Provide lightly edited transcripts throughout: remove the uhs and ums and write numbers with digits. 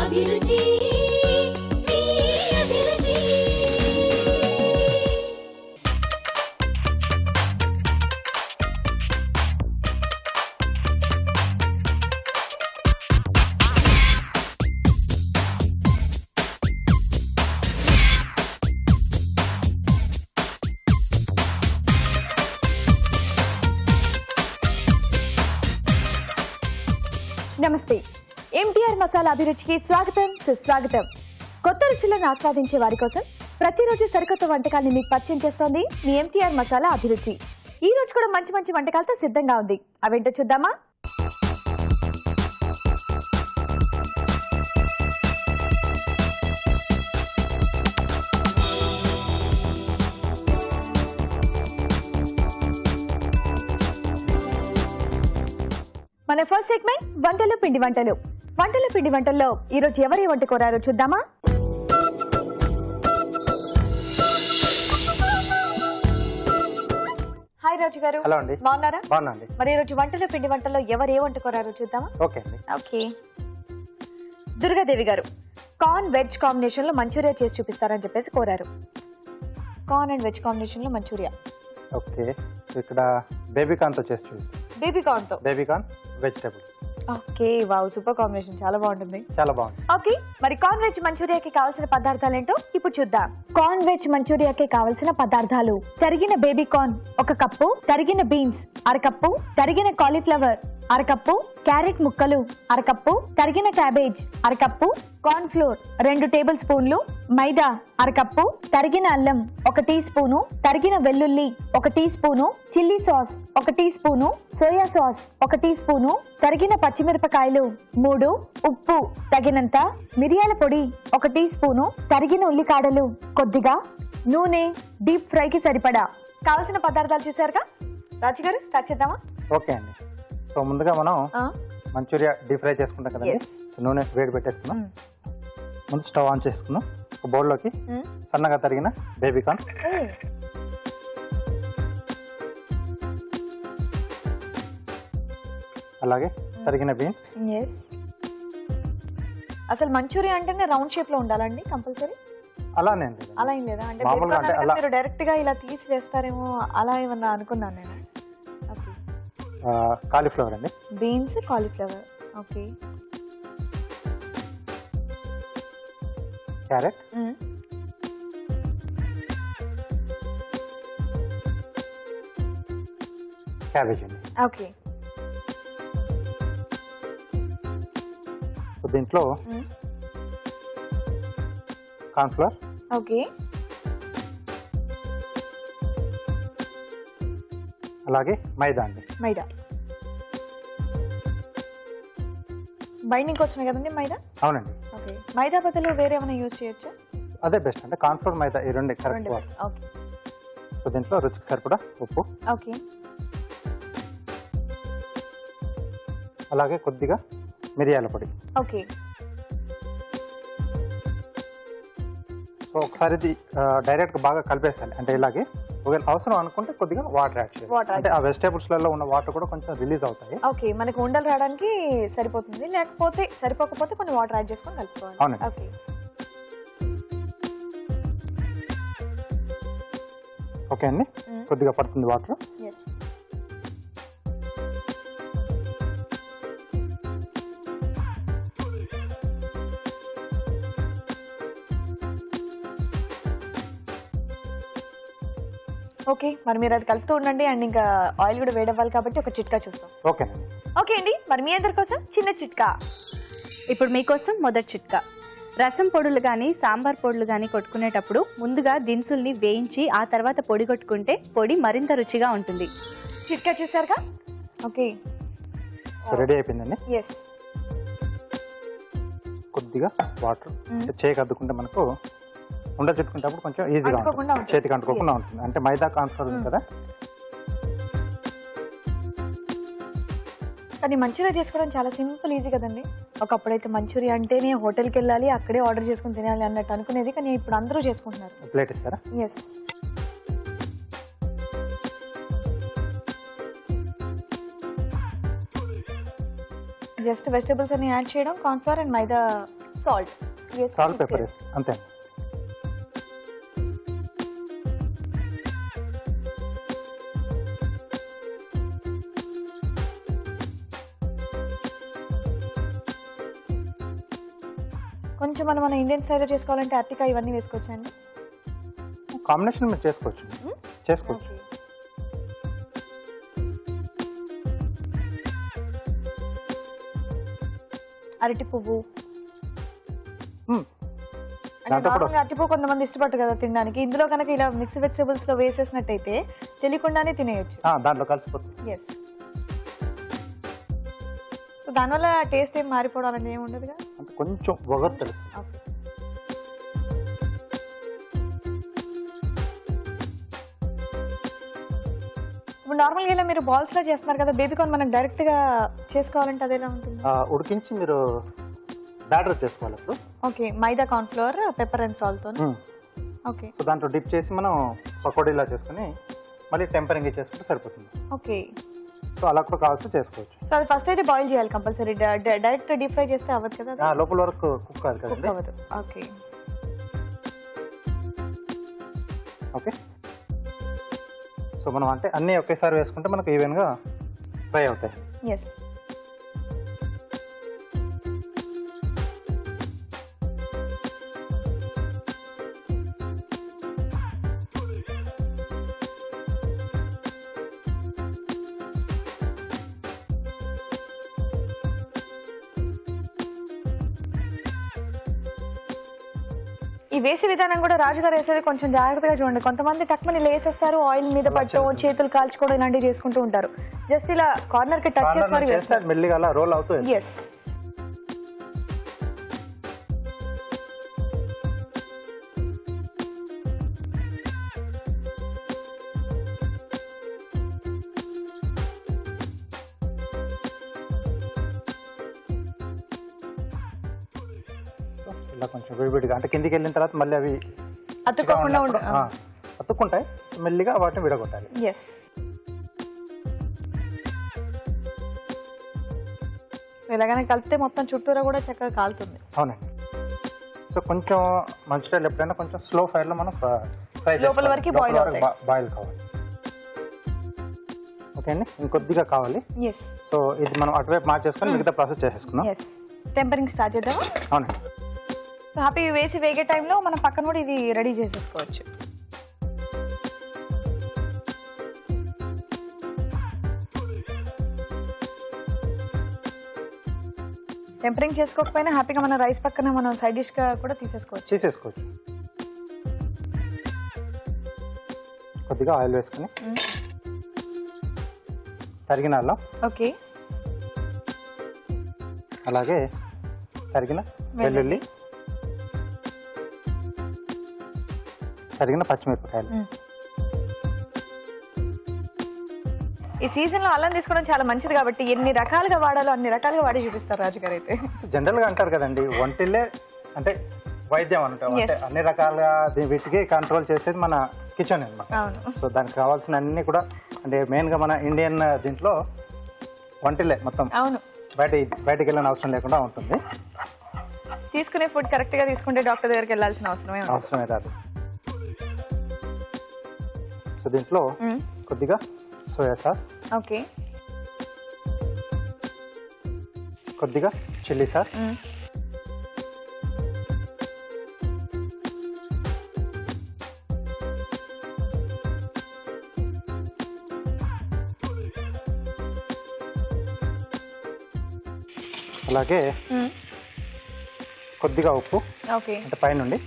అభిరుచి మీ అభిరుచి. నమస్తే. ఎంటీఆర్ మసాలా అభిరుచికి స్వాగతం, సుస్వాగతం. కొత్త రుచులను ఆస్వాదించే వారి కోసం ప్రతిరోజు సరికొత్త వంటకాలను మీకు పరిచయం చేస్తోంది మీ ఎంటీఆర్ మసాలా అభిరుచి. ఈ రోజు కూడా మంచి మంచి వంటకాలతో సిద్ధంగా ఉంది. అవేంటో చూద్దామా? మన ఫస్ట్ సెగ్మెంట్ వంటలు పిండి వంటలు. వంటలు పిండి వంటల్లో ఈ రోజు ఎవరు వంట కోరారో చూద్దామా? హాయ్ రాజు గారు. హలో అండి. బాగున్నారా? బాగున్నాండి. మరి ఈ రోజు వంటలు పిండి వంటల్లో ఎవరు ఏ వంట కోరారో చూద్దామా? ఓకే అండి. ఓకే. దుర్గాదేవి గారు కార్న్ వెజ్ కాంబినేషన్ లో మంచూరియా చేసి చూపిస్తారని చెప్పేసి కోరారు. కార్న్ అండ్ వెజ్ కాంబినేషన్ లో మంచూరియా. ఓకే. సో ఇక్కడ బేబీకార్న్ తో చేసి చూపిస్తాం. బేబీకార్న్ తో. Baby corn vegetables. Okay, wow, super combination, చాలా బాగుంటుంది. చాలా బాగుంది. ఓకే, మరి కార్న్ వెజ్ మంచూరియాకి కావాల్సిన పదార్థాలు ఏంటో ఇప్పుడు చూద్దాం. కార్న్ వెజ్ మంచూరియాకి కావాల్సిన పదార్థాలు: తరిగిన బేబీ కార్న్ 1 కప్పు, తరిగిన బీన్స్ 1/2 కప్పు, తరిగిన కాలీఫ్లవర్ 1/2 కప్పు, క్యారెట్ ముక్కలు 1/2 కప్పు, తరిగిన cabbage 1/2 cup, corn flour 2 table స్పూన్లు, మైదా 1/2 కప్పు, తరిగిన అల్లం 1 టీ స్పూను, తరిగిన వెల్లుల్లి 1 teaspoon, chilli sauce 1 teaspoon, soya sauce 1 teaspoon, తరిగిన పచ్చిమిరపకాయలు 3, ఉప్పు తగినంత, మిరియాల పొడి 1 టీ స్పూను, తరిగిన ఉల్లికాడలు కొద్దిగా, నూనె డీప్ ఫ్రైకి సరిపడా. కావలసిన పదార్థాలు చూసారుగా? రాజు గారు స్టార్ట్ చేద్దామా? ఓకే అండి. సో ముందుగా మనం మంచూరియా డీప్ ఫ్రై చేసుకుంటాం కదండి. సో నూనె వేడి పెట్టేసుకుందాం. ముందు స్టవ్ ఆన్ చేసుకుందాం. ఒక బౌల్లోకి సన్నగా తరిగిన బేబీకార్న్, అలాగే తరిగిన బీన్స్. అసలు మంచూరియా అంటేనే రౌండ్ షేప్ లో ఉండాలండి కంపల్సరీ? అలానే అండి. అలా ఏం లేదా? అంటే మీరు డైరెక్ట్ గా ఇలా తీసి వేస్తారేమో అలా ఏమన్నా అనుకున్నాను నేను. కాలీఫ్లవర్ అండి. Beans, cauliflower. Okay. Carrot, cabbage అండి. ఓకే. దీంట్లో కార్న్ఫ్లవర్, ఓకే, అలాగే మైదా అండి. మైదా బైండింగ్ కోసమే కదండి మైదా? అవునండి. ఓకే. మైదా బదులు వేరే ఏమైనా యూజ్ చేయొచ్చా? అదే బెస్ట్ అంటే కార్న్ఫ్లవర్, మైదా ఈ రెండు కరెక్ట్. ఓకే. సో దీంట్లో రుచికి సరిపడా ఉప్పు, ఓకే, అలాగే కొద్దిగా మిరియాల పొడి. ఓకే. సో ఒకసారి ఇది డైరెక్ట్ గా బాగా కలిపేస్తాను. అంటే ఇలాగే ఒకవేళ అవసరం అనుకుంటే కొద్దిగా వాటర్ యాడ్ చేయాలి. అంటే ఆ వెజిటేబుల్స్ లలో ఉన్న వాటర్ కూడా కొంచెం రిలీజ్ అవుతాయి. ఓకే, మనకు ఉండలు రావడానికి సరిపోతుంది. లేకపోతే సరిపోకపోతే కొన్ని వాటర్ యాడ్ చేసుకొని కలుపుకోవాలి. అవునండి. ఓకే. ఓకే అండి. కొద్దిగా పడుతుంది వాటర్. ఓకే, మరి మీరు అది కలుపుతూ ఉండండి. అండ్ ఇంకా ఆయిల్ కూడా వేడవ్వాలి కాబట్టి ఒక చిట్కా చూస్తాం. ఓకేనండి. ఓకే అండి, మరి మీ అందరి కోసం చిన్న చిట్కా. ఇప్పుడు మీకోసం మొదటి చిట్కా. రసం పొడులు కానీ సాంబార్ పొడులు కానీ కొట్టుకునేటప్పుడు ముందుగా దినుసుల్ని వేయించి ఆ తర్వాత పొడి కొట్టుకుంటే పొడి మరింత రుచిగా ఉంటుంది. చిట్కా చూసారుగా? ఓకే, సో రెడీ అయిపోయిందండి. ఎస్. కొద్దిగా వాటర్ చేయికి అద్దుకుంటే మనకు ఉండ చుట్టుకుంటప్పుడు కొంచెం ఈజీగా ఉంటుంది, చేతికి అంటుకోకుండా ఉంటుంది. అంటే మైదా కార్న్ఫ్లవర్ ఉంది కదా. కానీ మంచూరియా చేసుకోవడం చాలా సింపుల్, ఈజీ కదండి. ఒకప్పుడైతే మంచూరియా అంటేనే హోటల్కి వెళ్ళాలి, అక్కడే ఆర్డర్ చేసుకుని తినాలి అన్నట్టు అనుకునేది. కానీ ఇప్పుడు అందరూ చేసుకుంటున్నారు. ప్లేట్ ఇస్తారా? ఎస్. జస్ట్ వెజిటబుల్స్ అన్ని యాడ్ చేయడం, cornflour and maida salt salt pepper వేసి అంతే. కొంచెం మన ఇండియన్ స్టైల్లో చేసుకోవాలంటే అరటికా ఇవన్నీ వేసుకోవచ్చండి. కాంబినేషన్ మీరు చేసుకోవచ్చు. అరటి పువ్వు, దాంట్లో కూడా అరటి పువ్వు కొంతమంది ఇష్టపడరు కదా తినడానికి. ఇందులో కనుక ఇలా మిక్స్ వెజిటబుల్స్ లో వేసేసినట్టయితే తెలియకుండానే తినేయచ్చు. దాంట్లో కలిసిపోతుంది. ఎస్. సో దానివల్ల టేస్ట్ ఏం మారిపోవడం అనేది ఏమి ఉండదుగా, అంటే కొంచెం ఒగరు తెలుస్తుంది. ఇప్పుడు నార్మల్గా ఇలా మీరు బాల్స్ లో చేస్తున్నారు కదా, బేబీ కార్న్ మనకు డైరెక్ట్ గా చేసుకోవాలంటే అదేలా ఉంటుంది? ఉడికించి మీరు బ్యాటర్ చేసుకోవాలి అప్పుడు. Okay, maida, corn flour, pepper and salt తో. ఓకే. సో దాంట్లో డిప్ చేసి మనం పకోడీలా చేసుకుని మళ్ళీ టెంపరింగ్ చేసుకుంటే సరిపోతుంది. ఓకే. సో అలా కూడా కావచ్చు చేసుకోవచ్చు. సో అది ఫస్ట్ అయితే బాయిల్ చేయాలి కంపల్సరీ, డైరెక్ట్ డీప్ ఫ్రై చేస్తే అవ్వదు కదా? లోపల వరకు కుక్ కాదు కదండి. అవ్వదు. ఓకే. ఓకే. సో మనం అంటే అన్నీ ఒకేసారి వేసుకుంటే మనకు ఈవెన్గా ఫ్రై అవుతాయి. ఎస్. ఈ వేసే విధానం కూడా రాజుగారు వేసేది కొంచెం జాగ్రత్తగా చూడండి. కొంతమంది టక్మని లేసేస్తారు, ఆయిల్ మీద పట్టు, చేతులు కాల్చుకోవడం ఇలాంటివి చేసుకుంటూ ఉంటారు. జస్ట్ ఇలా కార్నర్ కి టచ్ చేసి మరి వేస్తారు. మెల్లిగా అలా రోల్ అవుతుంది. ఎస్. ఇలా కొంచెం విడివిడిగా అంటే కిందికి వెళ్ళిన తర్వాత మళ్ళీ అవి అతుక్కోకుండా అతుక్కుంటాయి. మెల్లిగా వాటిని విడగొట్టాలి. ఎస్. ఇలాగనే కలిపితే మొత్తం చుట్టూరా కూడా చక్కగా కాలుతుంది. అవునండి. సో కొంచెం మంచిగా ఎప్పుడైనా కొంచెం స్లో ఫైర్ లో మనం ఫ్రై లోపల వరకు బాయిల్ కావాలి. ఓకే అండి, ఇంకొద్దిగా కావాలి. ఎస్. సో ఇది మనం అటువైపు మార్చేసుకొని మిగతా ప్రాసెస్ చేసేసుకున్నాం. ఎస్. టెంపరింగ్ స్టార్ట్ చేద్దామా? అవునండి. సో హ్యాపీ వేసి వేగే టైంలో మనం పక్కన కూడా ఇది రెడీ చేసేసుకోవచ్చు. టెంపరింగ్ చేసుకోకపోయినా హ్యాపీగా మన రైస్ పక్కన మనం సైడ్ డిష్ గా కూడా తీసేసుకోవచ్చు. కొద్దిగా ఆయిల్ వేసుకుని తరిగిన అల్లం, ఓకే, అలాగే తరిగిన వెల్లుల్లి, తరిగిన పచ్చిమిరపకాయలు. ఈ సీజన్ లో అల్లం తీసుకోవడం చాలా మంచిది కాబట్టి ఎన్ని రకాలుగా వాడాలో అన్ని రకాలుగా వాడి చూపిస్తారు రాజుగారు అయితే. జనరల్ గా అంటారు కదండి, వంటిల్లే అంటే వైద్యం అంటాం. అంటే అన్ని రకాలుగా వీటికి కంట్రోల్ చేసేది మన కిచెన్ అన్నమాట. సో దానికి కావాల్సిన అన్ని కూడా అంటే మెయిన్ గా మన ఇండియన్ దీంట్లో వంటిల్లే మొత్తం. అవును, బయటికి వెళ్ళిన అవసరం లేకుండా ఉంటుంది. తీసుకునే ఫుడ్ కరెక్ట్ గా తీసుకుంటే డాక్టర్ దగ్గరికి వెళ్ళాల్సిన అవసరమే రాదు. సో దీంట్లో కొద్దిగా సోయా సాస్, ఓకే, కొద్దిగా చిల్లీ సాస్, అలాగే కొద్దిగా ఉప్పు, ఓకే, అంటే పైనుండి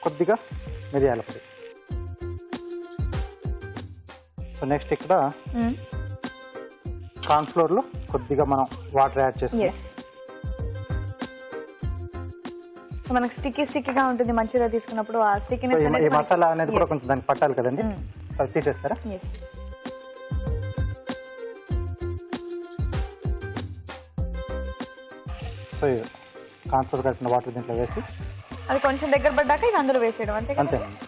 కొద్దిగా మిరియాల పొడి. సో నెక్స్ట్ ఇక్కడ కార్న్ ఫ్లోర్ లో కొద్దిగా మనం వాటర్ యాడ్ చేసుకుంటాం. మనకు స్టిక్కీగా ఉంటుంది మంచిగా తీసుకున్నప్పుడు. ఆ స్టిక్కీనెస్ ఈ మసాలా అనేది కూడా కొంచెం దానికి పట్టాలి కదండి. అది తీసేస్తారా? సో కార్న్ ఫ్లోర్ కలిపిన వాటర్ దీంట్లో వేసి అది కొంచెం దగ్గర పడ్డాక ఇక అందులో వేసేయడం అంతే. అంతేనండి.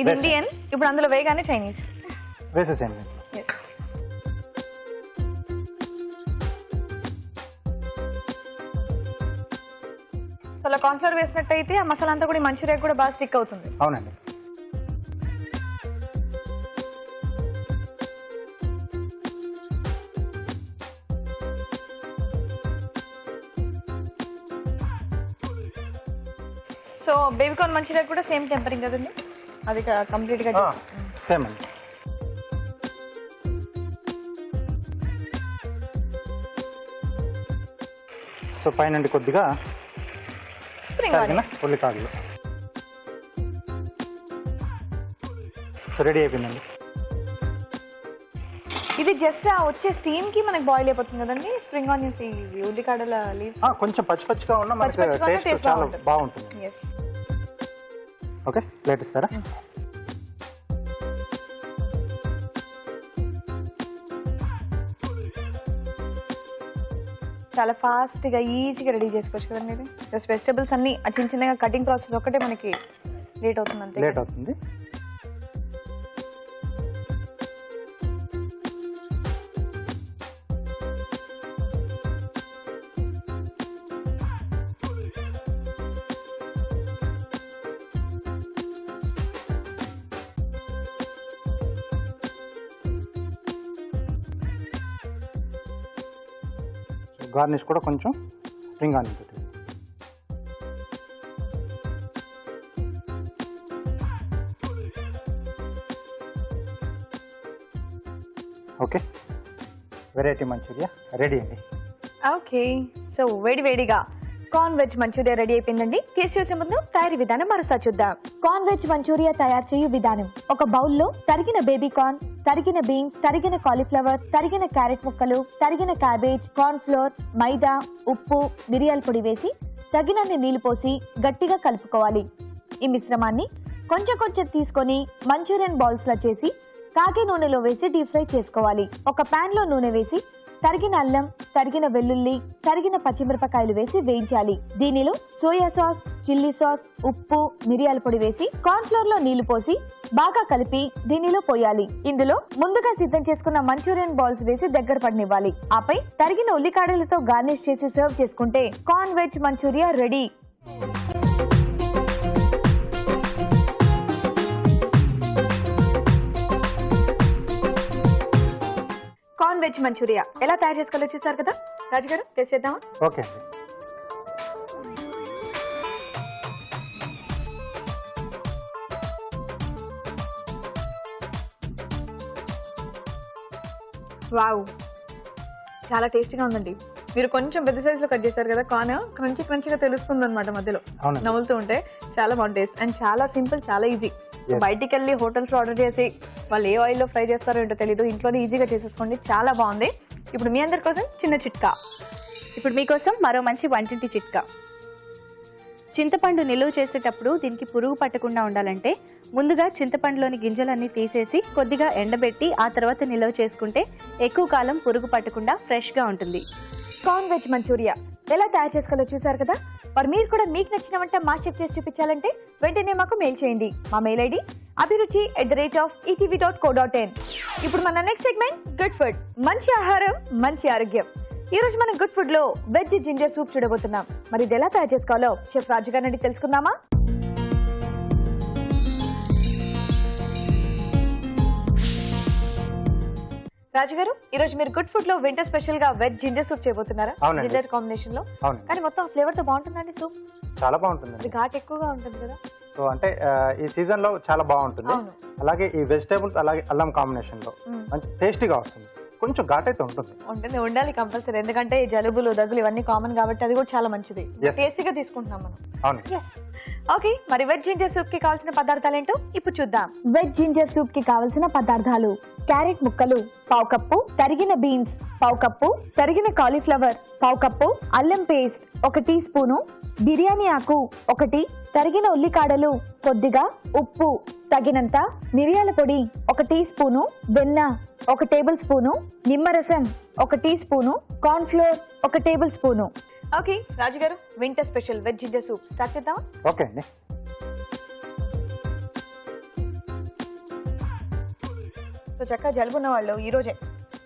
ఇది ఇండియన్, ఇప్పుడు అందులో వేయగానే చైనీస్ వేసేసేయండి. సో అలా కార్న్ఫ్లవర్ వేసినట్టయితే ఆ మసాలా అంతా కూడా మంచూరియా కూడా బాగా స్టిక్ అవుతుంది. అవునండి. సో బేబీ కార్న్ మంచూరియా కూడా సేమ్ టెంపరింగ్ కదండి, అది కంప్లీట్ గా సేమ్ అండి. సో పైన కొద్దిగా స్ప్రింగ్ ఆనియన్. ఉల్లికాడలు. సో రెడీ అయిపోయిందండి. ఇది జస్ట్ వచ్చే స్టీమ్ కి మనకి బాయిల్ అయిపోతుంది కదండి స్ప్రింగ్ ఆనియన్స్, ఈ ఉల్లికాడల లీవ్స్. కొంచెం పచ్చి పచ్చిగా ఉన్నా మనకి టేస్ట్ చాలా బాగుంటుంది. ఓకే, ప్లేట్ ఇస్తారా? చాలా ఫాస్ట్ గా ఈజీగా రెడీ చేసుకోవచ్చు కదండి ఇది. జస్ట్ వెజిటబుల్స్ అన్ని చిన్న చిన్నగా కటింగ్ ప్రాసెస్ ఒకటే మనకి లేట్ అవుతుంది అంతే. లేట్ అవుతుంది. గార్నిష్ కూడా కొంచెం స్ప్రింగ్ ఆనియన్ పెట్టండి. ఓకే, వెరైటీ మంచూరియా రెడీ అండి. ఓకే, సో వేడివేడిగా కార్న్ వెజ్ మంచూరియా రెడీ అయిపోయిందండి. టేస్ట్ చేసే ముందు తయారీ విధానం మరోసారి చూద్దాం. కార్న్ వెజ్ మంచూరియా తయారు చేయు విధానం: ఒక బౌల్లో తరిగిన బేబీ కార్న్, తరిగిన బీన్స్, తరిగిన కాలీఫ్లవర్, తరిగిన క్యారెట్ ముక్కలు, తరిగిన క్యాబేజ్, కార్న్ ఫ్లోర్, మైదా, ఉప్పు, మిరియాల పొడి వేసి తగినన్ని నీళ్లు పోసి గట్టిగా కలుపుకోవాలి. ఈ మిశ్రమాన్ని కొంచెం కొంచెం తీసుకొని మంచూరియన్ బాల్స్ లా చేసి కాగే నూనెలో వేసి డీప్ ఫ్రై చేసుకోవాలి. ఒక పాన్ లో నూనె వేసి తరిగిన అల్లం, తరిగిన వెల్లుల్లి, తరిగిన పచ్చిమిరపకాయలు వేసి వేయించాలి. దీనిలో సోయా సాస్, చిల్లీ సాస్, ఉప్పు, మిరియాల పొడి వేసి కార్న్ ఫ్లోర్ లో నీళ్లు పోసి బాగా కలిపి దీనిలో పోయాలి. ఇందులో ముందుగా సిద్ధం చేసుకున్న మంచూరియన్ బాల్స్ వేసి దగ్గర పడనివ్వాలి. ఆపై తరిగిన ఉల్లికాడలతో గార్నిష్ చేసి సర్వ్ చేసుకుంటే corn veg Manchuria ready. Corn veg Manchuria ఎలా తయారు చేసుకోవాలో చూసారు కదా. రాజు గారు టేస్ట్ చేద్దామా? ఓకే అండి. వావ్, చాలా టేస్టీగా ఉందండి. మీరు కొంచెం పెద్ద సైజ్ లో కట్ చేశారు కదా కార్న్, క్రంచిగా తెలుస్తుంది అనమాట మధ్యలో నవ్వులుతూ ఉంటే. చాలా బాగుంది టేస్ట్ అండ్ చాలా సింపుల్, చాలా ఈజీ. బయటికి వెళ్ళి హోటల్స్ లో ఆర్డర్ చేసి వాళ్ళు ఏ ఆయిల్ లో ఫ్రై చేస్తారో ఏంటో తెలీదు, ఇంట్లోనే ఈజీగా చేసేసుకోండి. చాలా బాగుంది. ఇప్పుడు మీ అందరి కోసం చిన్న చిట్కా. ఇప్పుడు మీకోసం మరో మంచి వంటింటి చిట్కా. చింతపండు నిలువ చేసేటప్పుడు దీనికి పురుగు పట్టకుండా ఉండాలంటే ముందుగా చింతపండులోని గింజలన్నీ తీసేసి కొద్దిగా ఎండబెట్టి ఆ తర్వాత నిలువ చేసుకుంటే ఎక్కువ కాలం పురుగు పట్టకుండా ఫ్రెష్గా ఉంటుంది. కార్న్ వెజ్ మంచూరియా ఎలా తయారు చేసుకోవాలో చూసారు కదా. మరి మీరు కూడా మీకు నచ్చిన వంట మాస్టర్ చెఫ్ చేసి చూపించాలంటే వెంటనే మాకు మెయిల్ చేయండి. మా మెయిల్ ఐడి abhiruchi@etv.co.in. ఇప్పుడు మన నెక్స్ట్ సెగ్మెంట్ గుడ్ ఫుడ్. మంచి ఆహారం, మంచి ఆరోగ్యం. ఈ రోజు మనం గుడ్ ఫుడ్ లో వెజ్ జింజర్ సూప్ చూడబోతున్నాం. మరి ఇది ఎలా తయారు చేసుకోవాలో చెఫ్ రాజు గారి నుండి తెలుసుకుందామా? రాజు గారు, ఈ రోజు మీరు గుడ్ ఫుడ్ లో వింటర్ స్పెషల్ గా వెజ్ జింజర్ సూప్ చేయబోతున్నారా? జింజర్ కాంబినేషన్ లో. కానీ మొత్తం ఫ్లేవర్ తో బాగుంటుందండి సూప్. చాలా బాగుంటుంది. అది ఘాట్ ఎక్కువగా ఉంటుంది కదా. సో అంటే ఈ సీజన్ లో చాలా బాగుంటుంది. అలాగే ఈ వెజిటేబుల్స్ అలాగే అల్లం కాంబినేషన్ లో మంచి టేస్టీగా వస్తుంది. కొంచెం ఘాట్ అయితే ఉంటుంది, ఉండాలి కంపల్సరీ. ఎందుకంటే ఈ జలుబులు, దగ్గులు ఇవన్నీ కామన్ కాబట్టి అది కూడా చాలా మంచిది. టేస్టీగా తీసుకుంటున్నాం మనం. అవును. ఓకే, మరి వెజ్ జింజర్ సూప్ కి కావాల్సిన పదార్థాలు ఏంటో ఇప్పుడు చూద్దాం. వెజ్ జింజర్ సూప్ కి కావాల్సిన పదార్థాలు: క్యారెట్ ముక్కలు పావు కప్పు, తరిగిన బీన్స్ పావు కప్పు, తరిగిన కాలీఫ్లవర్ పావు కప్పు, అల్లం పేస్ట్ 1 టీ స్పూను, బిర్యానీ ఆకు 1, తరిగిన ఉల్లికాడలు కొద్దిగా, ఉప్పు తగినంత, మిరియాల పొడి 1 టీ స్పూను, వెన్న 1 టేబుల్ స్పూను, నిమ్మరసం 1 teaspoon, corn flour 1 tablespoon. Okay Raju గారు, winter special veg ginger soup start చేద్దామా? ఓకే అండి. సో చక్కగా జలుబున్న వాళ్ళు ఈ రోజే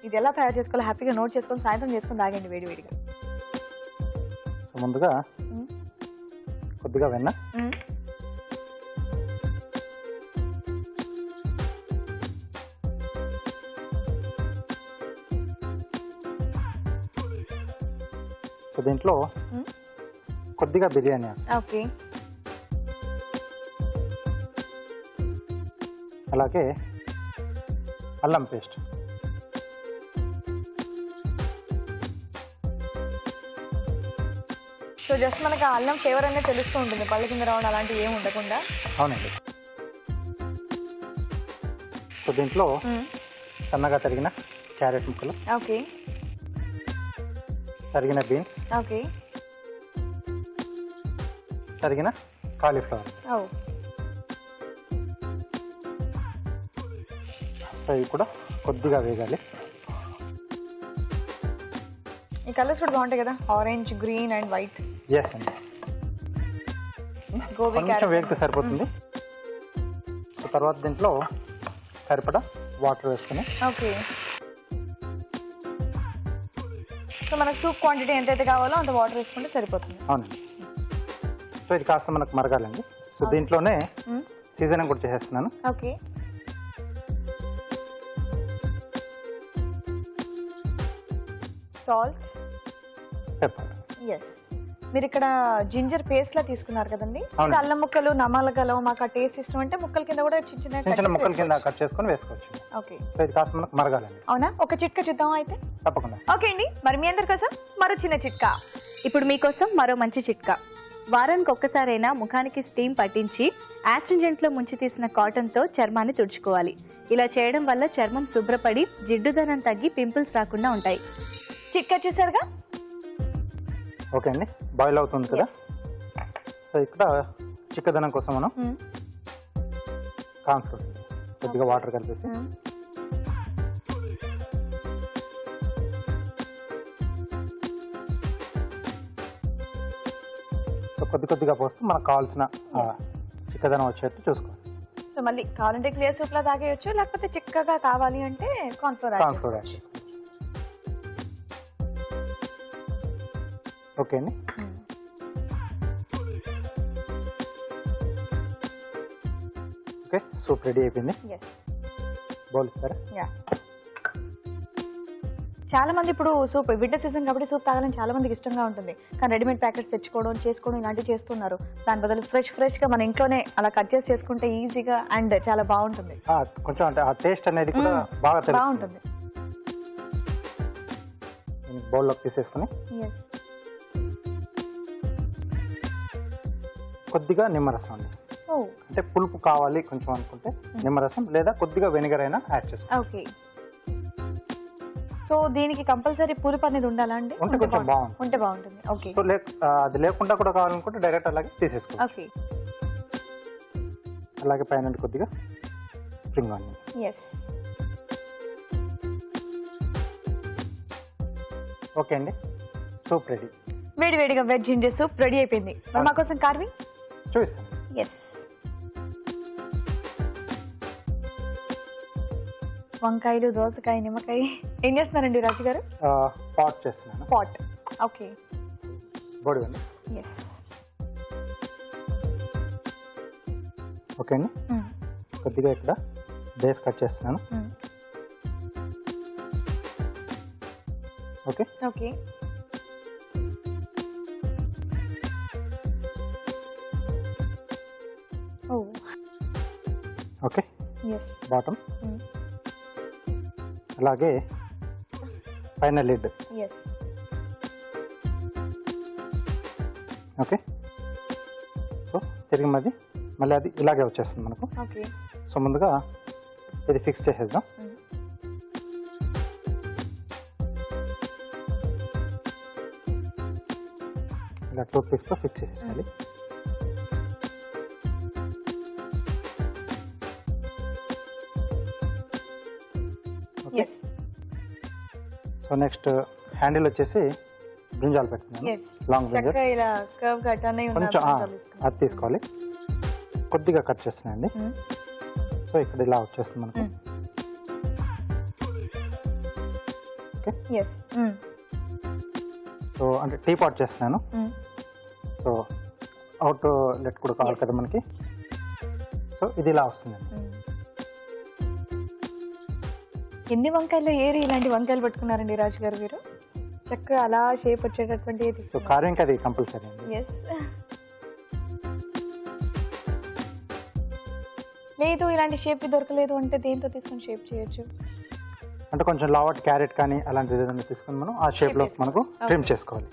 ఇది ఎలా తయారు చేసుకోవాలో హ్యాపీగా నోట్ చేసుకొని సాయంత్రం చేసుకొని తాగండి వేడివేడిగా. సో ముందుగా కొద్దిగా వెన్న, సో దీంట్లో కొద్దిగా బిర్యానీ, ఓకే, అలాగే అల్లం పేస్ట్, సో జస్ట్ మనకి ఆ అల్లం ఫ్లేవర్ అనేది తెలుస్తూ ఉంటుంది, పళ్ళ కింద రావడం అలాంటివి ఏమి ఉండకుండా. అవునండి. సో దీంట్లో సన్నగా తరిగిన క్యారెట్ ముక్కలు, ఓకే, తరిగిన బీన్స్, ఓకే, తరిగిన కాలీఫ్లవర్. ఓ, సో ఇవి కూడా కొద్దిగా వేగాలి. ఈ కలర్స్ కూడా బాగుంటాయి కదా, orange, green and white. Yes అండి, గోబీ కొంచెం క్యారెట్. వేగితే సరిపోతుంది. సో తర్వాత దీంట్లో సరిపడా వాటర్ వేసుకుని, ఓకే, సో మనకు సూప్ క్వాంటిటీ ఎంతైతే కావాలో అంత వాటర్ వేసుకుంటే సరిపోతుంది. అవునండి. సో ఇది కాస్త మనకు మరగాలండి. సో దీంట్లోనే సీజనింగ్ కూడా చేసేస్తున్నాను. Okay, salt, pepper. ఎస్. మీరు ఇక్కడ జింజర్ పేస్ట్ లా తీసుకున్నారు కదండి, అవును. ఇది అల్లం ముక్కలు నమలగలు మాకు ఆ టేస్ట్ ఇష్టం అంటే ముక్కల కింద కూడా చిన్న చిన్న చిన్న ముక్కల కింద కట్ చేసుకొని వేసుకోవచ్చు. ఓకే, సో ఇది కాస్త మనకు మరగాలండి. అవునా, ఒక చిట్కా చూద్దాం అయితే. తప్పకుండా. ఓకే అండి, మరి మీ అందరి కోసం మరో చిన్న చిట్కా. ఇప్పుడు మీకోసం మరో మంచి చిట్కా. వారానికి ఒక్కసారైనా ముఖానికి స్టీమ్ పట్టించి యాస్ట్రింజెంట్లో ముంచి తీసిన కాటన్తో చర్మాన్ని తుడుచుకోవాలి. ఇలా చేయడం వల్ల చర్మం శుభ్రపడి జిడ్డుదనం తగ్గి పింపుల్స్ రాకుండా ఉంటాయి. చిట్కా చూసారుగా. ఓకే అండి, బాయిల్ అవుతుంది కదా. సో ఇక్కడ చిక్కదనం కోసం మనం కార్న్ ఫ్లోర్ కొద్దిగా వాటర్ కలిపేసి సో కొద్దిగా పోస్తే మనకు కావాల్సిన చిక్కదనం వచ్చేట్టు చూసుకోవాలి. సో మళ్ళీ కావాలంటే క్లియర్ సూప్ లా తాగేయచ్చు, లేకపోతే చిక్కగా కావాలి అంటే corn flour corn flour add చేసుకోవచ్చు. ఓకే అండి. ఓకే, సూప్ రెడీ అయిపోయింది. బౌల్ ఇస్తారా? చాలా మంది ఇప్పుడు సూప్ వింటర్ సీజన్ కాబట్టి సూప్ తాగాలని చాలా మందికి ఇష్టంగా ఉంటుంది, కానీ రెడీమేడ్ ప్యాకెట్స్ తెచ్చుకోవడం చేసుకోవడం ఇలాంటివి చేస్తున్నారు. దాని బదులు ఫ్రెష్ గా మన ఇంట్లోనే అలా కట్ చేసి చేసుకుంటే ఈజీగా అండ్ చాలా బాగుంటుంది. కొంచెం అంటే ఆ టేస్ట్ అనేది కూడా బాగా బాగుంటుంది. బౌల్లోకి తీసేసుకుని కొద్దిగా నిమ్మరసం అండి, అంటే పులుపు కావాలి కొంచెం అనుకుంటే నిమ్మరసం లేదా కొద్దిగా వెనిగర్ అయినా యాడ్ చేసుకోవాలి. ఓకే, సో దీనికి కంపల్సరీ పులుపు అనేది ఉండాలా అండి? ఉంటే కొంచెం బాగుంటుంది. ఉంటే బాగుంటుంది. ఓకే, సో అది లేకుండా కూడా కావాలనుకుంటే డైరెక్ట్ అలాగే తీసేసుకోవచ్చు. ఓకే, అలాగే పైన కొద్దిగా స్ప్రింగ్ ఆనియన్. ఎస్. ఓకే అండి, సూప్ రెడీ. వేడివేడిగా వెజ్ జింజర్ సూప్ రెడీ అయిపోయింది. మరి మా కోసం కార్వింగ్ చూపిస్తాను. ఎస్, వంకాయలు, దోసకాయ, నిమ్మకాయ. ఏం చేస్తున్నారండి రాజు గారు? పాట్ చేస్తున్నాను. పాట్. ఓకే, బోడి అండి. ఎస్. ఓకే అండి, కొద్దిగా ఇక్కడ బేస్ కట్ చేస్తున్నాను. Okay okay, okay, yes. Bottom, అలాగే పైన లిడ్. ఎస్. ఓకే, సో తిరిగి మళ్ళీ అది ఇలాగే వచ్చేస్తుంది మనకు. ఓకే, సో ముందుగా ఇది ఫిక్స్ చేసేద్దాం. ఇలా టూత్ పిక్స్తో ఫిక్స్ చేసేయాలి. ఎస్. సో నెక్స్ట్ హ్యాండిల్ వచ్చేసి బ్రింజాల్ పెడుతున్నాను. ఎస్. లాంగ్ బ్రింజాల్ చక్కగా ఇలా కర్వ్ కట్ అన్నవి కొంచెం అది తీసుకోవాలి. కొద్దిగా కట్ చేస్తున్నాయండి. సో ఇక్కడ ఇలా వచ్చేస్తుంది మనకు. Okay, yes. సో అంటే టీ పాట్ చేస్తున్నాను. సో అవుట్ లెట్ కూడా కావాలి కదా మనకి. సో ఇది ఇలా వస్తుందండి. ఎన్ని వంకాయలు ఏరి ఇలాంటి వంకాయలు పట్టుకున్నారండి రాజు గారు మీరు? చక్కగా అలా షేప్ వచ్చేటటువంటి సో కార్వింగ్ అది కంపల్సరీ అండి. లేదు ఇలాంటి షేప్ దొరకలేదు అంటే దేంతో తీసుకొని షేప్ చేయొచ్చు? అంటే కొంచెం లావట్ క్యారెట్ కానీ అలాంటిది ఏదైనా తీసుకొని మనం ఆ షేప్లో మనకు ట్రిమ్ చేసుకోవాలి.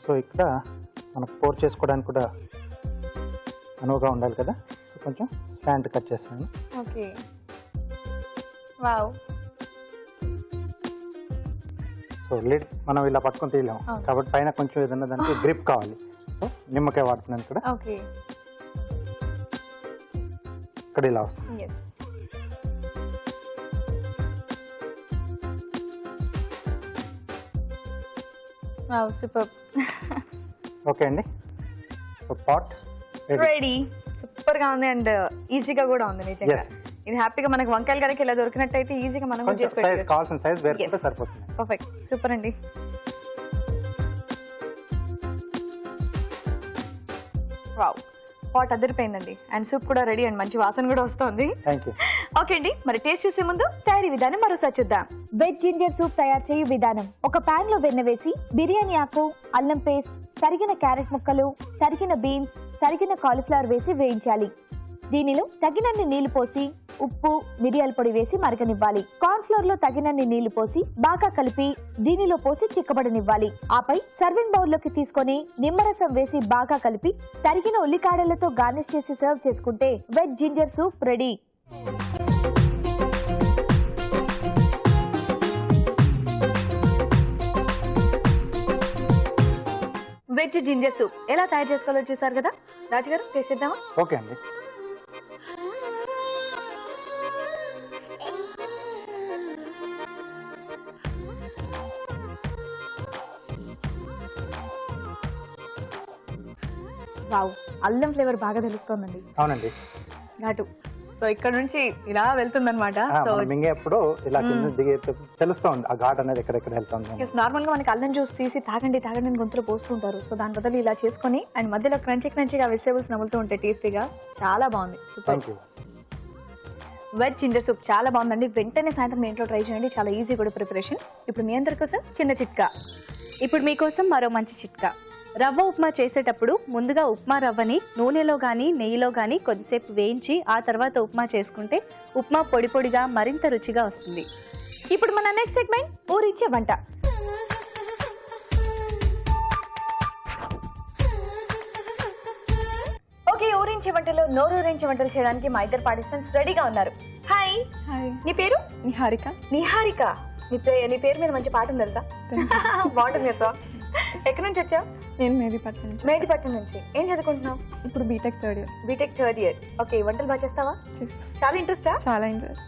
సో ఇక్కడ మనకు పోర్ చేసుకోవడానికి కూడా అనువుగా ఉండాలి కదా. సో కొంచెం స్లాంట్ కట్ చేస్తాను. Okay, wow. సో లిడ్ మనం ఇలా పట్టుకొని తీయలేము కాబట్టి పైన కొంచెం ఏదైనా దానికి గ్రిప్ కావాలి. సో నిమ్మకాయ వాడుతున్నాను ఇక్కడ. ఓకే, ఇక్కడ ఇలా వస్తుంది. Wow, super. ఓకే అండి. So pot ready. సూపర్ గా ఉంది అండ్ ఈజీగా కూడా ఉంది నిజంగా. ఇది హ్యాపీగా మనకి వంకాయలు కనుక ఇలా దొరికినట్టయితే ఈజీగా మనం కొంచెం సైజ్ కావాల్సిన సైజ్ వేరుకుంటే సరిపోతుంది. పర్ఫెక్ట్, సూపర్ అండి. వావ్, పాట్ అదిరిపోయిందండి అండ్ సూప్ కూడా రెడీ అండ్ మంచి వాసన కూడా వస్తుంది. Thank you. ఓకే అండి, మరి టేస్ట్ చేసే ముందు తయారీ విధానం మరోసారి చూద్దాం. వెజ్ జింజర్ సూప్ తయారు చేయు విధానం. ఒక పాన్ లో వెన్న వేసి బిర్యానీ ఆకు, అల్లం పేస్ట్, తరిగిన క్యారెట్ ముక్కలు, తరిగిన బీన్స్, తరిగిన కాలీఫ్లవర్ వేసి వేయించాలి. దీనిలో తగినన్ని నీళ్లు పోసి ఉప్పు, మిరియాల పొడి వేసి మరగనివ్వాలి. కార్న్ ఫ్లోర్ లో తగినన్ని నీళ్లు పోసి బాగా కలిపి దీనిలో పోసి చిక్కబడనివ్వాలి. ఆపై సర్వింగ్ బౌల్ లోకి తీసుకొని నిమ్మరసం వేసి బాగా కలిపి తరిగిన ఉల్లికాడలతో గార్నిష్ చేసి సర్వ్ చేసుకుంటే veg ginger soup ready. Veg ginger soup ఎలా తయారు చేసుకోవాలో చూసారు కదా. రాజుగారు టేస్ట్ చేద్దామా? ఓకే అండి. వావ్, అల్లం ఫ్లేవర్ బాగా తెలుస్తోందండి. అవునండి, ఘాటు. సో ఇక్కడ నుంచి ఇలా వెళ్తుంది అనమాట. సో మింగేప్పుడు ఇలా కింద దిగే తెలుస్తుంది ఆ ఘాట్ అనేది ఎక్కడెక్కడ వెళ్తుంది. నార్మల్ గా మనకి అల్లం జ్యూస్ తీసి తాగండి తాగండి అని గొంతులో పోస్తుంటారు. సో దాని బదులు ఇలా చేసుకొని అండ్ మధ్యలో క్రంచీగా వెజిటేబుల్స్ నములుతూ ఉంటాయి టేస్టీగా. చాలా బాగుంది. Thank you. Veg ginger soup చాలా బాగుందండి. వెంటనే సాయంత్రం మీ ఇంట్లో ట్రై చేయండి. చాలా ఈజీ కూడా ప్రిపరేషన్. ఇప్పుడు మీ అందరి కోసం చిన్న చిట్కా. ఇప్పుడు మీకోసం మరో మంచి చిట్కా. రవ్వ ఉప్మా చేసేటప్పుడు ముందుగా ఉప్మా రవ్వని నూనెలో కానీ నెయ్యిలో కానీ కొద్దిసేపు వేయించి ఆ తర్వాత ఉప్మా చేసుకుంటే ఉప్మా పొడి పొడిగా మరింత రుచిగా వస్తుంది. ఇప్పుడు మన నెక్స్ట్ సెగ్మెంట్ ఊరించే వంట. ఓకే, ఊరించే వంటలో నోరూరించే వంటలు చేయడానికి మా ఇద్దరు పార్టిసిపెంట్స్ రెడీగా ఉన్నారు. హాయ్. నీ పేరు? నిహారిక. నిహారిక, నీ పేరు మీద మంచి పాట ఉంది తెలుసా? బాగుంటుంది కదా. ఎక్కడి నుంచి వచ్చావు? నేను మేదీపట్నం నుంచి. మేదీపట్నం నుంచి. ఏం చదువుకుంటున్నావు? ఇప్పుడు B Tech third year. B Tech third year. Okay, వంటలు బాగా చేస్తావా? చాలా ఇంట్రెస్టా? చాలా ఇంట్రెస్ట్.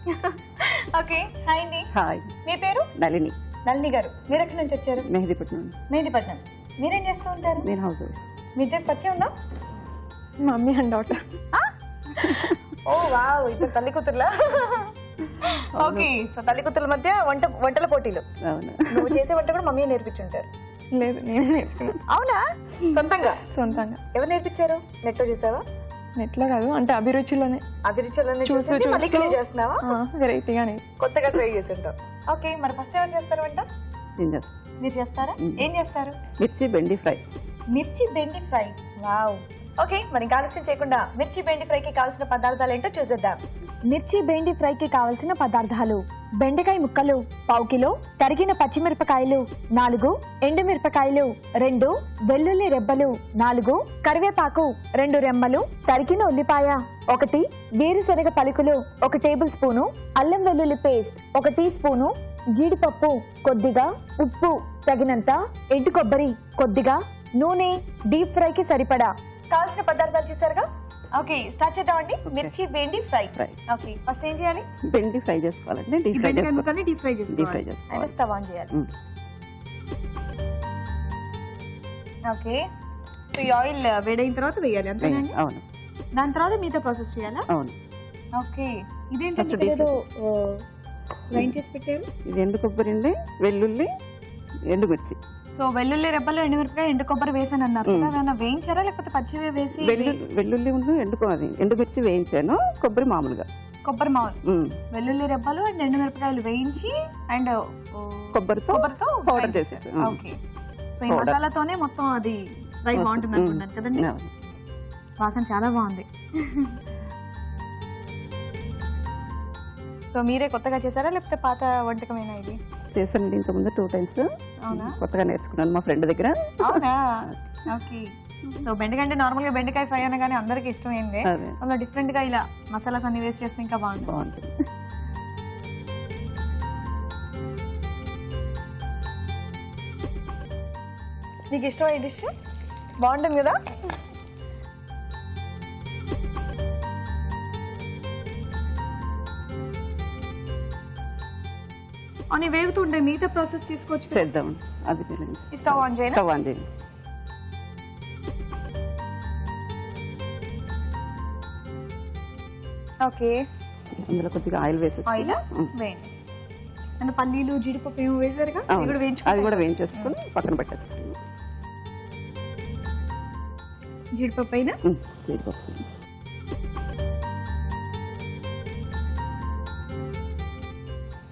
ఓకే, హాయ్ అండి. హాయ్, మీ పేరు? నళిని. నళిని గారు, మీరు ఎక్కడి నుంచి వచ్చారు? మెహదీపట్నం. మేదీపట్నం. మీరేం చేస్తూ ఉంటారు? నేను హౌస్ వైఫ్. మీ ఇద్దరు పరిచయం ఉందా? Mummy and daughter. Oh wow, ఇద్దరు తల్లి కూతుర్లా? ఓకే, సో తల్లి కూతుర్ల మధ్య వంటల పోటీలు. అవును. నువ్వు చేసే వంట కూడా మమ్మీ నేర్పించుంటారు. లేదు, నేను నేర్చుకున్నాను. అవునా? సొంతంగా? సొంతంగా. ఎవరు నేర్పించారు? నెట్లో చూసావా? నెట్లో కాదు, అంటే అభిరుచిలోనే. అభిరుచిలోనే చూసి మళ్ళీ చేస్తున్నావా? వెరైటీగానే కొత్తగా ట్రై చేసి ఉంటావు. ఓకే, మరి ఫస్ట్ ఎవరు చేస్తారు వంట? జింజర్. మీరు చేస్తారా? ఏం చేస్తారు? మిర్చి బెండి ఫ్రై. మిర్చి బెండి ఫ్రై. వావ్. ఓకే, మరి ఆలస్యం చేయకుండా మిర్చి బెండి ఫ్రైకి కావాల్సిన పదార్థాలు ఏంటో చూసేద్దాం. మిర్చి బెండి ఫ్రైకి కావాల్సిన పదార్థాలు: బెండకాయ ముక్కలు పావు కిలో, తరిగిన పచ్చిమిరపకాయలు 4, ఎండుమిరపకాయలు 2, వెల్లుల్లి రెబ్బలు 4, కరివేపాకు 2 రెమ్మలు, తరిగిన ఉల్లిపాయ 1, వేరుశనగ పలుకులు 1 టేబుల్ స్పూను, అల్లం వెల్లుల్లి పేస్ట్ 1 టీ స్పూను, జీడిపప్పు కొద్దిగా, ఉప్పు తగినంత, ఎండు కొబ్బరి కొద్దిగా, నూనె డీప్ ఫ్రైకి సరిపడా. కావాల్సిన పదార్థాలు చూసారుగా. ఓకే, స్టార్ట్ చేద్దామండి. మిర్చి బెండి ఫ్రై. ఓకే, ఫస్ట్ ఏం చేయాలి? బెండి ఫ్రై చేసుకోవాలంటే డీప్ ఫ్రై చేసుకోవాలి. డీప్ ఫ్రై చేసుకోవాలి. స్టవ్ ఆన్ చేయాలి. ఓకే, సో ఈ ఆయిల్ వేడైన తర్వాత వేయాలి అంతేనండి? అవును. దాని తర్వాత మీతో ప్రాసెస్ చేయాలా? అవును. ఓకే, ఇదేంటి ఏదో గ్రైండ్ చేసి పెట్టారు? ఇది ఎండు కొబ్బరి, వెల్లుల్లి, ఎండుమిర్చి. సో సో వెల్లుల్లి రెబ్బలు ఎండుమిరపకాయ ఎండు కొబ్బరి వేసాను అన్నారు కదా, ఏమైనా వేయించారా లేకపోతే పచ్చివే వేసి? వెల్లుల్లి ఉండు ఎండుమిర్చి వేయించాను, కొబ్బరి మామూలుగా. కొబ్బరి మామూలు, వెల్లుల్లి రెబ్బలు అండ్ ఎండుమిరపకాయలు వేయించి అండ్ కొబ్బరితో పౌడర్ చేసేసి. ఓకే, సో ఈ మసాలాతోనే మొత్తం అది ఫ్రై బాగుంటుంది అనుకున్నాను కదండి. వాసన చాలా బాగుంది. సో మీరే కొత్తగా చేశారా లేకపోతే పాత వంటకమేనా ఇది? చేశానండి ఇంతకుముందు 2 times. అవునా? కొత్తగా నేర్చుకున్నాను మా ఫ్రెండ్ దగ్గర. అవునా? ఓకే. సో బెండకాయ అంటే నార్మల్ గా బెండకాయ ఫ్రై అనగానే అందరికి ఇష్టం ఏంటి, అందులో డిఫరెంట్ గా ఇలా మసాలాస్ అన్ని వేసి చేస్తే ఇంకా బాగుంటుంది. నీకు ఇష్టం ఈ డిష్? బాగుంటుంది కదా. అని వేగుతుంటే మిగతా ప్రాసెస్ చేసుకోవచ్చు. చేద్దాం. అది స్టవ్ ఆన్ చేయండి. స్టవ్ ఆన్ చేయండి. ఓకే, అందులో కొద్దిగా ఆయిల్ వేసేసి ఆయిల్ వేయండి. అంటే పల్లీలు జీడిపప్పు ఏమో వేసారుగా, అది కూడా వేయించేసుకొని పక్కన పెట్టేసుకుని జీడిపప్పు అయినా జీడిపప్పు.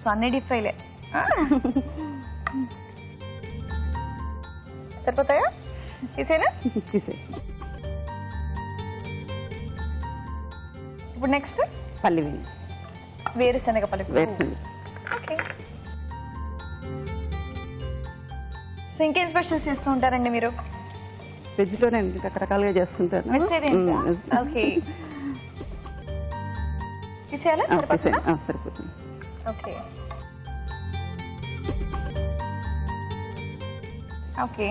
సో అన్ని డీప్ ఫ్రైలే సరిపోతాయా? తీసేనా? తీసే. ఇప్పుడు నెక్స్ట్ పల్లి వేరుశనగ పలుకు. ఓకే, సో ఇంకేం స్పెషల్స్ చేస్తూ ఉంటారండి మీరు? వెజ్లోనే రకరకాలుగా చేస్తుంటాను. వెజిటేరియన్. ఓకే, తీసేయాలా? సరిపోతుంది. ఓకే ఓకే,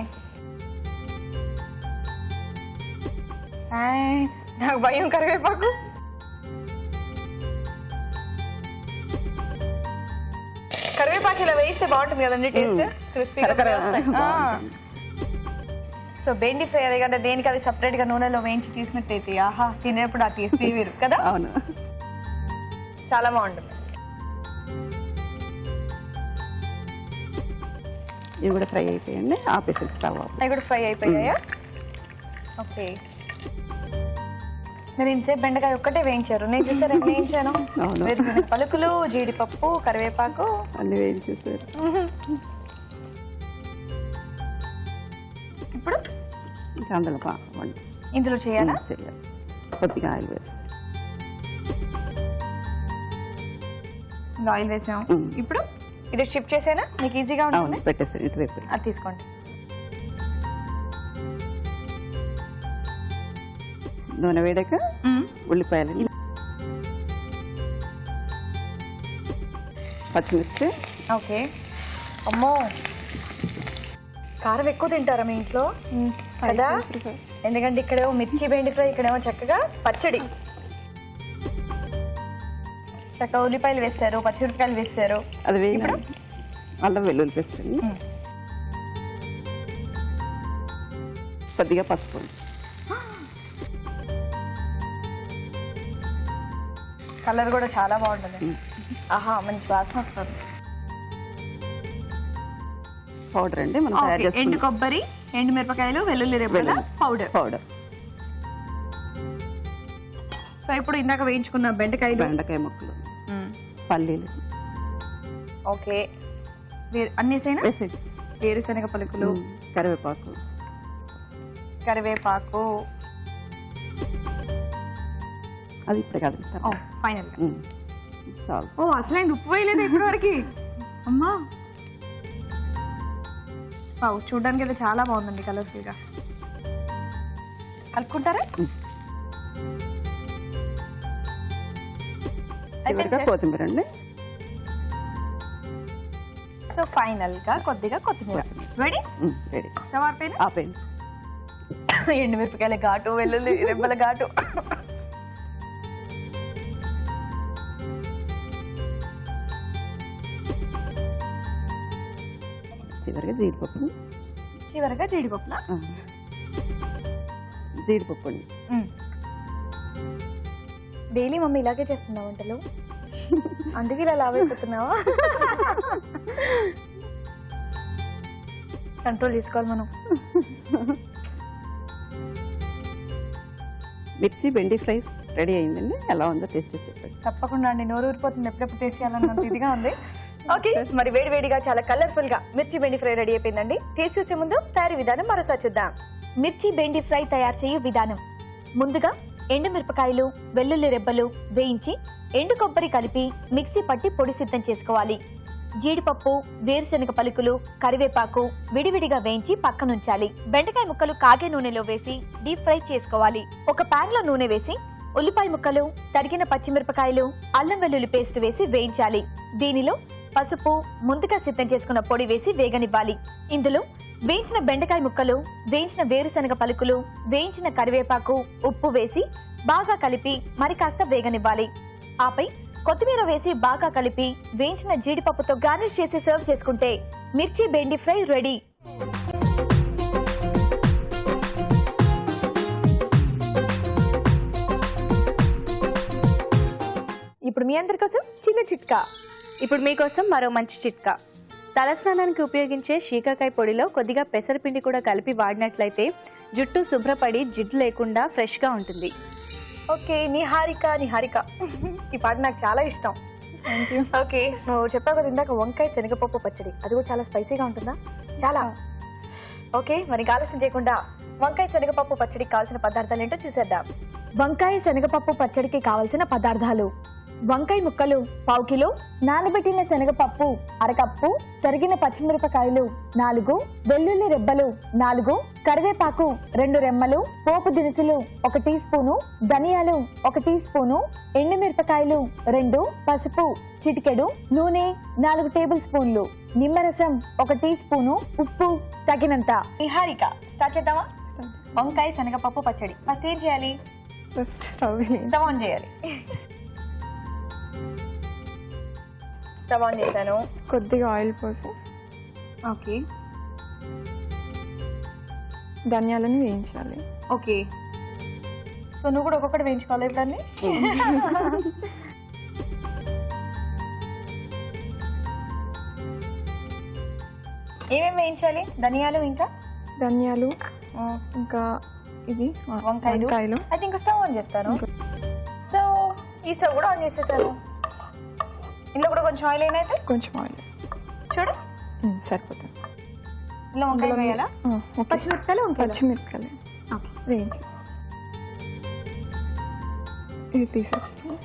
నాకు భయం కరివేపాకు. కరివేపాకు ఇలా వేస్తే బాగుంటుంది కదండి, టేస్ట్ క్రిస్పీగా. సో బెండి ఫ్రై అదే కదా, దేనికి అది సపరేట్ గా నూనెలో వేయించి తీసినట్టయితే ఆహా, తినేప్పుడు ఆ టేస్ట్ వేరు కదా. అవును, చాలా బాగుంటుంది. ఇవి కూడా ఫ్రై అయిపోయండి. ఆపేసి స్టవ్ ఆఫ్. అవి కూడా ఫ్రై అయిపోయాయా? ఓకే, మీరు ఇంతసేపు బెండకాయ ఒక్కటే వేయించారు, నేను చూసారు వేయించాను. వేరుశనగ పలుకులు, జీడిపప్పు, కరివేపాకు అన్ని వేయించేసారు. ఇప్పుడు అందులో ఇందులో చేయాలా? చేయాలి. కొద్దిగా ఆయిల్ వేసి ఆయిల్ వేసాం. ఇప్పుడు ఇది షిఫ్ట్ చేసేనా, మీకు ఈజీగా ఉంటుంది? పెట్టేసారు ఇటువైపు. అది తీసుకోండి. నూనె వేడాక ఉల్లిపాయలు, పచ్చిమిర్చి. ఓకే, అమ్మో కారం ఎక్కువ తింటారా మీ ఇంట్లో కదా? ఎందుకంటే ఇక్కడేమో మిర్చి బెండి ఫ్రై, ఇక్కడేమో చక్కగా పచ్చడి. చక్కగా ఉల్లిపాయలు వేస్తారు, పచ్చిమిరపకాయలు వేస్తారు. అది వేయండి. అల్లం వెల్లుల్లి పేస్ట్, కొద్దిగా పసుపు. కలర్ కూడా చాలా బాగుంటుంది. ఆహా, మంచి వాసన వస్తుంది. పౌడర్ అండి మనం తయారు చేసుకున్న ఎండు కొబ్బరి, ఎండు మిరపకాయలు, వెల్లుల్లి రెబ్బల పౌడర్. సో ఇప్పుడు ఇందాక వేయించుకున్న బెండకాయ ముక్కలు, పల్లీలు. ఓకే, అన్నేసైనా వేరుశనగ పలుకులు, కరివేపాకు. అది ఇప్పుడు కాదు ఫైనల్. ఓ అసలు ఆయన ఉప్పు వేయలేదు ఇప్పటి వరకు. అమ్మా చూడడానికి అయితే చాలా బాగుందండి, కలర్ఫుల్ గా. కలుపుకుంటారా? కొత్తిమీర అండి. సో ఫైనల్ గా కొద్దిగా కొత్తిమీర. రెడీ? రెడీ. ఆపేయండి. ఎండుమిరపకాయల ఘాటు, వెల్లుల్లి రెబ్బల ఘాటు. చివరగా జీడిపప్పులా? జీడిపప్పు అండి. డైలీ మమ్మీ ఇలాగే చేస్తున్నా వంటలు, అందుకే ఇలా లావ్ అయిపోతున్నావా? కంట్రోల్ చేసుకోవాలి మనం. మిర్చి బెండి ఫ్రై రెడీ అయిందండి. ఎలా ఉందో టేస్ట్ చేసి చెప్పండి. తప్పకుండా అండి, నోరు ఊరిపోతుంది ఎప్పుడెప్పుడు టేస్ట్ చేయాలన్నంత ఇదిగా ఉంది. ఓకే, మరి వేడివేడిగా చాలా కలర్ఫుల్ గా మిర్చి బెండి ఫ్రై రెడీ అయిపోయిందండి. టేస్ట్ చూసే ముందు తయారీ విధానం మరోసారి చూద్దాం. మిర్చి బెండి ఫ్రై తయారు చేయు విధానం. ముందుగా ఎండుమిరపకాయలు, వెల్లుల్లి రెబ్బలు వేయించి ఎండు కొబ్బరి కలిపి మిక్సీ పట్టి పొడి సిద్ధం చేసుకోవాలి. జీడిపప్పు, వేరుశనగ పలుకులు, కరివేపాకు విడివిడిగా వేయించి పక్కనుంచాలి. బెండకాయ ముక్కలు కాగే నూనెలో వేసి డీప్ ఫ్రై చేసుకోవాలి. ఒక పాన్ లో నూనె వేసి ఉల్లిపాయ ముక్కలు, తరిగిన పచ్చిమిరపకాయలు, అల్లం వెల్లుల్లి పేస్ట్ వేసి వేయించాలి. దీనిలో పసుపు, ముందుగా సిద్ధం చేసుకున్న పొడి వేసి వేగనివ్వాలి. ఇందులో వేయించిన బెండకాయ ముక్కలు, వేయించిన వేరుశనగ పలుకులు, వేయించిన కరివేపాకు, ఉప్పు వేసి బాగా కలిపి మరి కాస్త వేగనివ్వాలి. ఆపై కొత్తిమీర వేసి బాగా కలిపి వేయించిన జీడిపప్పుతో గార్నిష్ చేసి సర్వ్ చేసుకుంటే మిర్చి బెండి ఫ్రై రెడీ. ఇప్పుడు మీ అందరి కోసం చిన్న చిట్కా. ఇప్పుడు మీకోసం మరో మంచి చిట్కా. తలస్నానానికి ఉపయోగించే శీకాకాయ పొడిలో కొద్దిగా పెసరపిండి కూడా కలిపి వాడినట్లయితే జుట్టు శుభ్రపడి జిడ్డు లేకుండా ఫ్రెష్గా ఉంటుంది. ఓకే, నిహారిక ఈ పాట నాకు చాలా ఇష్టం. ఓకే, నువ్వు చెప్పావు కదా ఇందాక వంకాయ శనగపప్పు పచ్చడి, అది కూడా చాలా స్పైసీగా ఉంటుందా? చాలా. ఓకే, మరి ఆలస్యం చేయకుండా వంకాయ శనగపప్పు పచ్చడికి కావాల్సిన పదార్థాలు ఏంటో చూసేద్దాం. వంకాయ శనగపప్పు పచ్చడికి కావాల్సిన పదార్థాలు: వంకాయ ముక్కలు 1/2 కిలో, నానబెట్టిన శనగపప్పు 1/2 కప్పు, తరిగిన పచ్చిమిరపకాయలు 4, వెల్లుల్లి రెబ్బలు 4, కరివేపాకు 2 రెమ్మలు, పోపు దినుసులు 1 టీ స్పూను, ధనియాలు 1 టీ స్పూను, ఎండుమిరపకాయలు 2, పసుపు చిటికెడు, నూనె 4 టేబుల్ స్పూన్లు, నిమ్మరసం 1 టీ స్పూను, ఉప్పు తగినంత. నిహారిక, స్టార్ట్ చేద్దామా? వంకాయ శనగపప్పు పచ్చడి ఫస్ట్ ఏం చేయాలి? ఫస్ట్ స్టవ్ ఆన్ చేయాలి. స్టవ్ ఆన్ చేశాను. కొద్దిగా ఆయిల్ పోసి ఓకే, ధనియాలను వేయించాలి. ఓకే, సో నువ్వు కూడా ఒక్కొక్కటి వేయించుకోవాలి ఇప్పుడు అన్ని. ఏమేమి వేయించాలి? ధనియాలు, ఇంకా ధనియాలు, ఇంకా ఇది వంకాయలు. అయితే ఇంకా స్టవ్ ఆన్ చేస్తాను. సో ఈ స్టవ్ కూడా ఆన్ చేసేసాను. ఇందులో కూడా కొంచెం ఆయిల్ అయినా అయితే కొంచెం ఆయిల్ చూడు సరిపోతుంది. ఇందులో వంకాయ వేయాలా? పచ్చిమిరపకాయలు వేయించి ఇది తీసేస్తాను.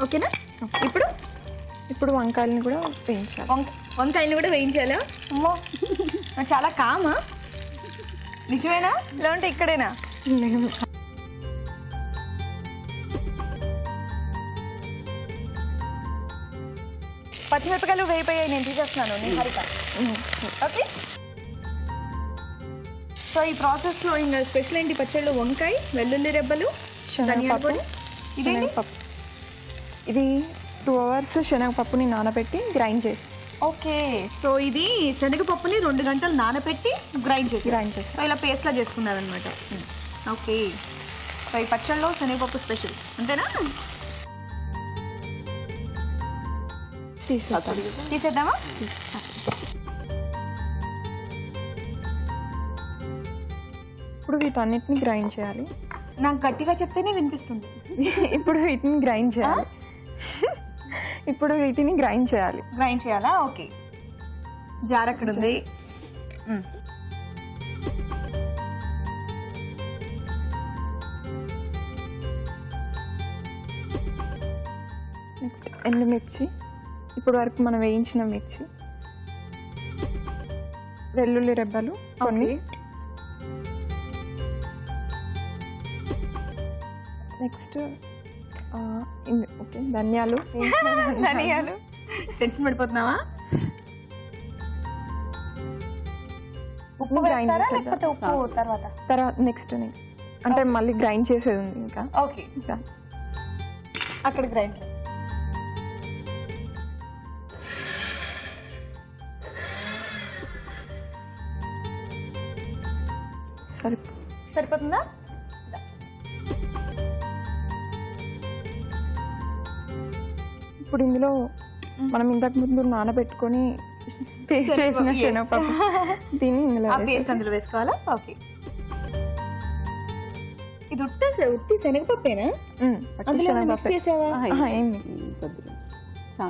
ఓకేనా? ఇప్పుడు వంకాయలను కూడా వేయించాలి. వంకాయలు కూడా వేయించాలా? అమ్మో, చాలా కామా? నిజమేనా లేదంటే ఇక్కడేనా? పచ్చిమిరపకాయలు వేయిపోయాయి, నేను తీసేస్తున్నాను. నిహారిక, ఓకే. సో ఈ ప్రాసెస్లో ఇంకా స్పెషల్ ఏంటి పచ్చళ్ళు? వంకాయ, వెల్లుల్లి రెబ్బలు, శనగపప్పు. ఇది 2 hours శనగపప్పుని నానబెట్టి గ్రైండ్ చేసి. ఓకే, సో ఇది శనగపప్పుని 2 గంటలు నానబెట్టి గ్రైండ్ చేసి సో ఇలా పేస్ట్లా చేసుకున్నారనమాట. ఓకే, సో ఈ పచ్చళ్ళలో శనగపప్పు స్పెషల్ అంతేనా? తీసేద్దామా? ఇప్పుడు వీటన్నిటిని గ్రైండ్ చేయాలి. నాకు గట్టిగా చెప్తేనే వినిపిస్తుంది. ఇప్పుడు వీటిని గ్రైండ్ చేయాలి. గ్రైండ్ చేయాలా? ఓకే, జార్ అక్కడ ఉంది. నెక్స్ట్ ఎండుమిర్చి, ఇప్పుడు వరకు మనం వేయించిన మిర్చి, వెల్లుల్లి రెబ్బలు కొన్ని, నెక్స్ట్ ఓకే ధనియాలు. టెన్షన్ పడిపోతున్నావా? ఉప్పు గ్రైండ్ లేకపోతే ఉప్పు తర్వాత నెక్స్ట్ అంటే మళ్ళీ గ్రైండ్ చేసేది ఉంది ఇంకా. ఓకే, అక్కడ గ్రైండ్. సరిపోతుందా? ఇప్పుడు ఇందులో మనం ఇంతకు ముందు నానబెట్టుకొని పేస్ట్ చేసిన శనగపప్పు దీన్ని ఇందులో పేస్ట్ అందులో వేసుకోవాలా? ఓకే. ఇది ఉత్తి శనగపప్పేనా? అందులో మిక్స్ చేసావా? ఏమి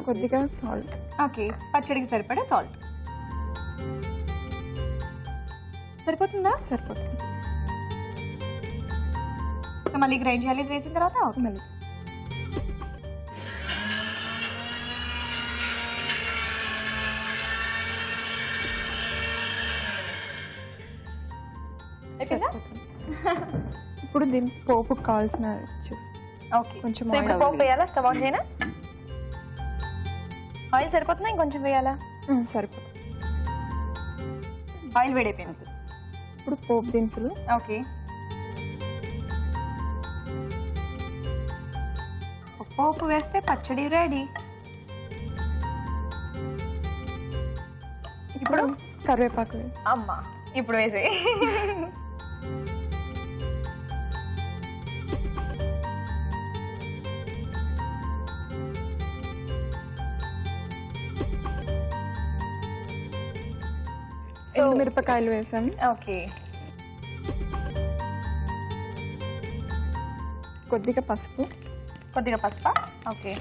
కొద్దిగా సాల్ట్. ఓకే, పచ్చడికి సరిపడా సాల్ట్ సరిపోతుందా? సరిపోతుంది. మళ్ళీ గ్రైండ్ చేయాలి వేసిన తర్వాత. మళ్ళీ ఇప్పుడు దీని పోపుకి కావాల్సిన ఓకే, కొంచెం సో ఇప్పుడు పోపు వేయాలా? స్టవ్ ఆన్ చేయనా? ఆయిల్ సరిపోతుందా ఇంకొంచెం వేయాలా? సరిపోతుంది. ఆయిల్ వేడైపోయింది. ఇప్పుడు పోపు దినుసులు. ఓకే, పోపు వేస్తే పచ్చడి రెడీ. ఇప్పుడు కరివేపాకు వేసి. అమ్మా ఇప్పుడు వేసే. మిరపకాయలు వేసాము. ఓకే, కొద్దిగా పసుపు. కొద్దిగా పసుపా? ఓకే,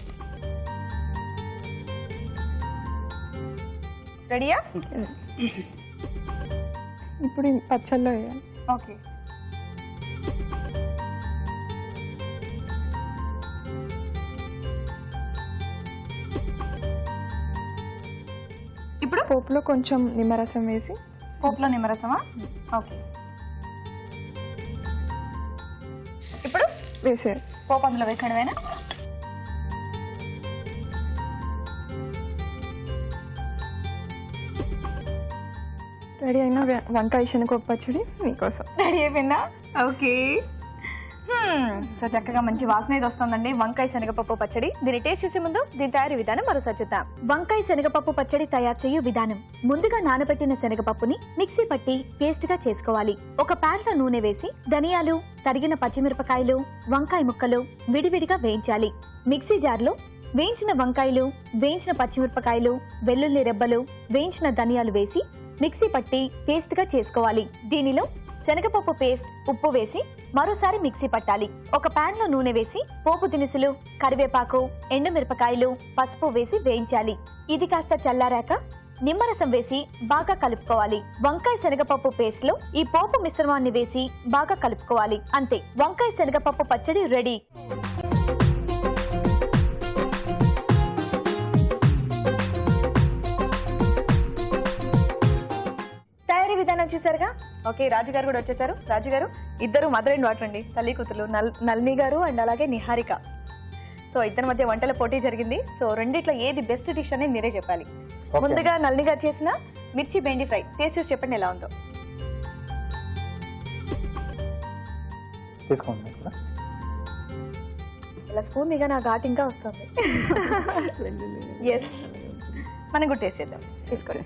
రెడీయా? ఇప్పుడు ఈ పచ్చళ్ళలో వేయాలి. ఓకే, ఇప్పుడు పోపులో కొంచెం నిమ్మరసం వేసి. పోపులో నిమ్మరసమా? ఓకే, ఇప్పుడు వేసేయాలి. పోపు అందులో వేసాడువేనా? రెడీ అయిన వంకాయ శనగపప్పు పచ్చడి మీకోసం. రెడీ అయిపోయిందా? ఓకే, సో చక్కగా మంచి వాసన అయితే వస్తుందండి వంకాయ శనగపప్పు పచ్చడి. దీని టేస్ట్ చూసే ముందు దీని తయారీ విధానం మరోసారి చూద్దాం. వంకాయ శనగపప్పు పచ్చడి తయారు చేయు విధానం. ముందుగా నానబెట్టిన శనగపప్పుని మిక్సీ పట్టి పేస్ట్ గా చేసుకోవాలి. ఒక ప్యాన్ లో నూనె వేసి ధనియాలు, తరిగిన పచ్చిమిరపకాయలు, వంకాయ ముక్కలు విడివిడిగా వేయించాలి. మిక్సీ జార్లో వేయించిన వంకాయలు, వేయించిన పచ్చిమిరపకాయలు, వెల్లుల్లి రెబ్బలు, వేయించిన ధనియాలు వేసి మిక్సీ పట్టి పేస్ట్ గా చేసుకోవాలి. దీనిలో శనగపప్పు పేస్ట్, ఉప్పు వేసి మరోసారి మిక్సీ పట్టాలి. ఒక పాన్ లో నూనె వేసి పోపు దినుసులు, కరివేపాకు, ఎండుమిరపకాయలు, పసుపు వేసి వేయించాలి. ఇది కాస్త చల్లారాక నిమ్మరసం వేసి బాగా కలుపుకోవాలి. వంకాయ శనగపప్పు పేస్ట్ లో ఈ పోపు మిశ్రమాన్ని వేసి బాగా కలుపుకోవాలి. అంతే, వంకాయ శనగపప్పు పచ్చడి రెడీ. విధానం చూసారుగా. ఓకే, రాజుగారు కూడా వచ్చేసారు. రాజుగారు ఇద్దరు మదర్ అండ్ డాటర్ అండి, తల్లి కూతురు, నళిని గారు అండ్ అలాగే నిహారిక. సో ఇద్దరి మధ్య వంటల పోటీ జరిగింది. సో రెండిట్లో ఏది బెస్ట్ డిష్ అనేది మీరే చెప్పాలి. ముందుగా నళిని గారు చేసిన మిర్చి బెండి ఫ్రై టేస్ట్ చూసి చెప్పండి ఎలా ఉందో. ఇలా స్పూన్ దిగా నా ఘాట్ ఇంకా వస్తుంది. ఎస్, మనం కూడా టేస్ట్ చేద్దాం. తీసుకోండి.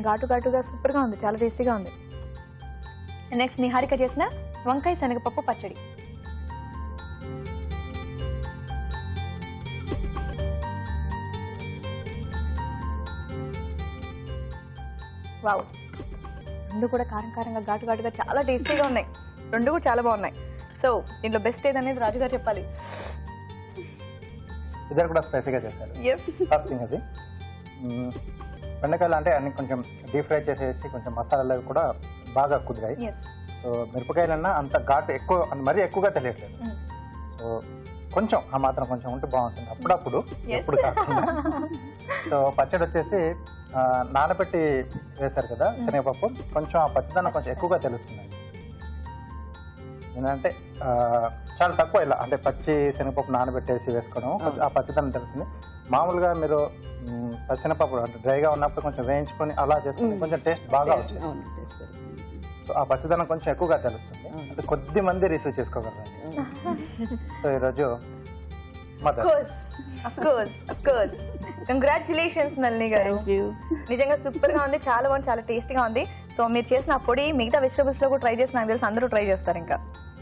ఘాటు ఘాటుగా సూపర్గా ఉంది, చాలా టేస్టీగా ఉంది. నెక్స్ట్ నిహారిక చేసిన వంకాయ శనగపప్పు పచ్చడి. వావ్, రెండు కూడా కారం కారంగా ఘాటు ఘాటుగా చాలా టేస్టీగా ఉన్నాయి. రెండు కూడా చాలా బాగున్నాయి. సో దీంట్లో బెస్ట్ ఏదనేది రాజుగారు చెప్పాలి. ఇద్దరు కూడా స్పైసీగా చేశారు. ఫస్ట్ థింగ్ అది బెండకాయలు అంటే అన్ని కొంచెం డీప్ ఫ్రై చేసేసి కొంచెం మసాలాలు కూడా బాగా కుదిరాయి. సో మిరపకాయలన్నా అంత ఘాటు ఎక్కువ, మరీ ఎక్కువగా తెలియట్లేదు. సో కొంచెం ఆ మాత్రం కొంచెం ఉంటే బాగుంటుంది అప్పుడప్పుడు, ఎప్పుడు కాకుండా. సో పచ్చడి వచ్చేసి నానబెట్టి వేశారు కదా శనగపప్పు, కొంచెం ఆ పచ్చిదనం కొంచెం ఎక్కువగా తెలుస్తుంది. ఏంటంటే చాలా తక్కువ ఇలా అంటే పచ్చి శనగపప్పు నానబెట్టేసి వేసుకోవడం ఆ పచ్చిదనం తెలుస్తుంది. మామూలుగా మీరు పచ్చినపప్పు అంటే డ్రైగా ఉన్నప్పుడు కొంచెం వేయించుకొని అలా చేసుకుని కొంచెం టేస్ట్ బాగా వస్తుంది. సో ఆ పచ్చిదనం కొంచెం ఎక్కువగా తెలుస్తుంది. అంటే కొద్ది మంది రిసీవ్ చేసుకోగలరు. సో ఈరోజు మదర్. కంగ్రాచులేషన్స్ నళిని గారు. నిజంగా సూపర్ గా ఉంది, చాలా బాగుంది, చాలా టేస్టీగా ఉంది. సో మీరు చేసిన పొడి మిగతా వెజిటబుల్స్ లో కూడా ట్రై చేసి నాకు తెలిసి అందరూ ట్రై చేస్తారు. ఇంకా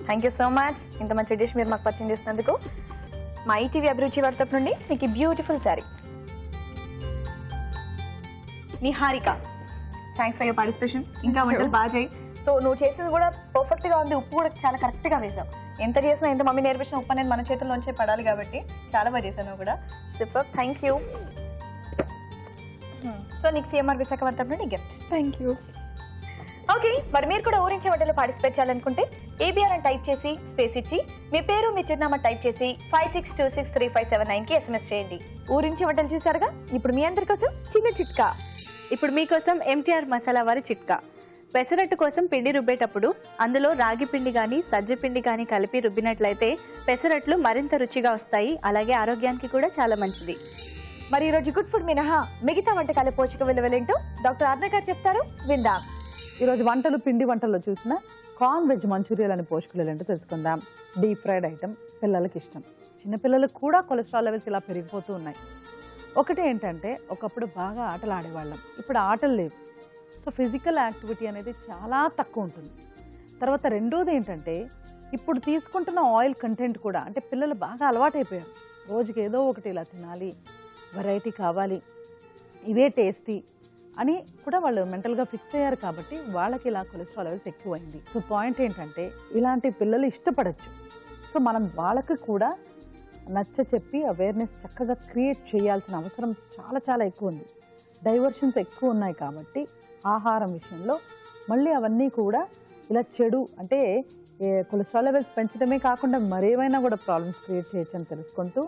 థ్యాంక్ యూ సో మచ్, ఇంత మంచి డిష్ మీరు మాకు పరిచయం చేసినందుకు. మా ఈటీవీ అభిరుచి వార్త నుండి మీకు beautiful sari. Niharika, thanks for your participation. ఇంకా వంటలు బాగా చేయి. సో నువ్వు చేసేది కూడా పర్ఫెక్ట్ గా ఉంది, ఉప్పు కూడా చాలా కరెక్ట్ గా వేసావు. ఎంత చేసినా ఎంత మమ్మీ నేర్పించిన ఉప్పు అనేది మన చేతుల్లోంచే పడాలి కాబట్టి చాలా బాగా చేశాను కూడా. Super, thank you. సో నీకు సిఎంఆర్ విశాఖపట్నం తరపున నీ గిఫ్ట్. Thank you. ఓకే, మరి మీరు కూడా ఊరించే వంటలో పార్టిసిపేట్ చేయాలనుకుంటే ఏబిఆర్ అని టైప్ చేసి స్పేస్ ఇచ్చి మీ పేరు మీ చిరునామా టైప్ చేసి 56263579 కి ఎస్ఎంఎస్ చేయండి. ఊరించే వంటలు చూసారుగా, ఇప్పుడు మీ అందరి కోసం చిన్న చిట్కా. ఇప్పుడు మీకోసం ఎంటీఆర్ మసాలా వారి చిట్కా. పెసరట్టు కోసం పిండి రుబ్బేటప్పుడు అందులో రాగి పిండి కానీ సజ్జ పిండి కానీ కలిపి రుబ్బినట్లయితే పెసరట్లు మరింత రుచిగా వస్తాయి, అలాగే ఆరోగ్యానికి కూడా చాలా మంచిది. మరి ఈ రోజు గుడ్ ఫుడ్ మినహా మిగతా వంటకాల పోషక విలువలేంటో డాక్టర్ అర్ణ గారు చెప్తారు, విందాం. ఈరోజు వంటలు పిండి వంటల్లో చూసిన కార్న్ వెజ్ మంచూరియాలు అనే పోషకాలు ఏంటో తెలుసుకుందాం. డీప్ ఫ్రైడ్ ఐటమ్ పిల్లలకి ఇష్టం, చిన్నపిల్లలకు కూడా కొలెస్ట్రాల్ లెవెల్స్ ఇలా పెరిగిపోతూ ఉన్నాయి. ఒకటి ఏంటంటే ఒకప్పుడు బాగా ఆటలు ఆడేవాళ్ళం, ఇప్పుడు ఆటలు లేవు. సో ఫిజికల్ యాక్టివిటీ అనేది చాలా తక్కువ ఉంటుంది. తర్వాత రెండోది ఏంటంటే ఇప్పుడు తీసుకుంటున్న ఆయిల్ కంటెంట్ కూడా, అంటే పిల్లలు బాగా అలవాటైపోయారు, రోజుకి ఏదో ఒకటి ఇలా తినాలి, వెరైటీ కావాలి, ఇదే టేస్టీ అని కూడా వాళ్ళు మెంటల్గా ఫిక్స్ అయ్యారు కాబట్టి వాళ్ళకి ఇలా కొలెస్ట్రాల్ లెవెల్స్ ఎక్కువైంది. సో పాయింట్ ఏంటంటే ఇలాంటి పిల్లలు ఇష్టపడచ్చు. సో మనం వాళ్ళకి కూడా నచ్చ చెప్పి అవేర్నెస్ చక్కగా క్రియేట్ చేయాల్సిన అవసరం చాలా చాలా ఎక్కువ ఉంది. డైవర్షన్స్ ఎక్కువ ఉన్నాయి కాబట్టి ఆహారం విషయంలో మళ్ళీ అవన్నీ కూడా ఇలా చెడు, అంటే కొలెస్ట్రాల్ లెవెల్స్ పెంచడమే కాకుండా మరేమైనా కూడా ప్రాబ్లమ్స్ క్రియేట్ చేయొచ్చు అని తెలుసుకుంటూ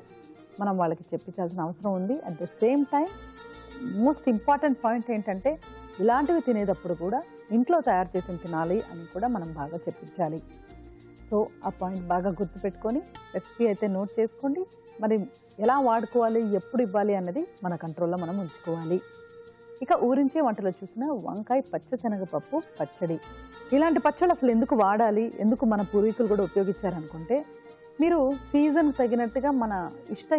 మనం వాళ్ళకి చెప్పించాల్సిన అవసరం ఉంది. At the same time most important point ఏంటంటే ఇలాంటివి తినేటప్పుడు కూడా ఇంట్లో తయారు చేసి తినాలి అని కూడా మనం బాగా చెప్పించాలి. సో ఆ పాయింట్ బాగా గుర్తుపెట్టుకొని రెసిపీ అయితే నోట్ చేసుకోండి. మరి ఎలా వాడుకోవాలి, ఎప్పుడు ఇవ్వాలి అన్నది మన కంట్రోల్లో మనం ఉంచుకోవాలి. ఇక ఊరించే వంటలో చూసిన వంకాయ పచ్చశనగపప్పు పచ్చడి. ఇలాంటి పచ్చళ్ళు అసలు ఎందుకు వాడాలి, ఎందుకు మన పూర్వీకులు కూడా ఉపయోగించారనుకుంటే, మీరు సీజన్కి తగినట్టుగా మన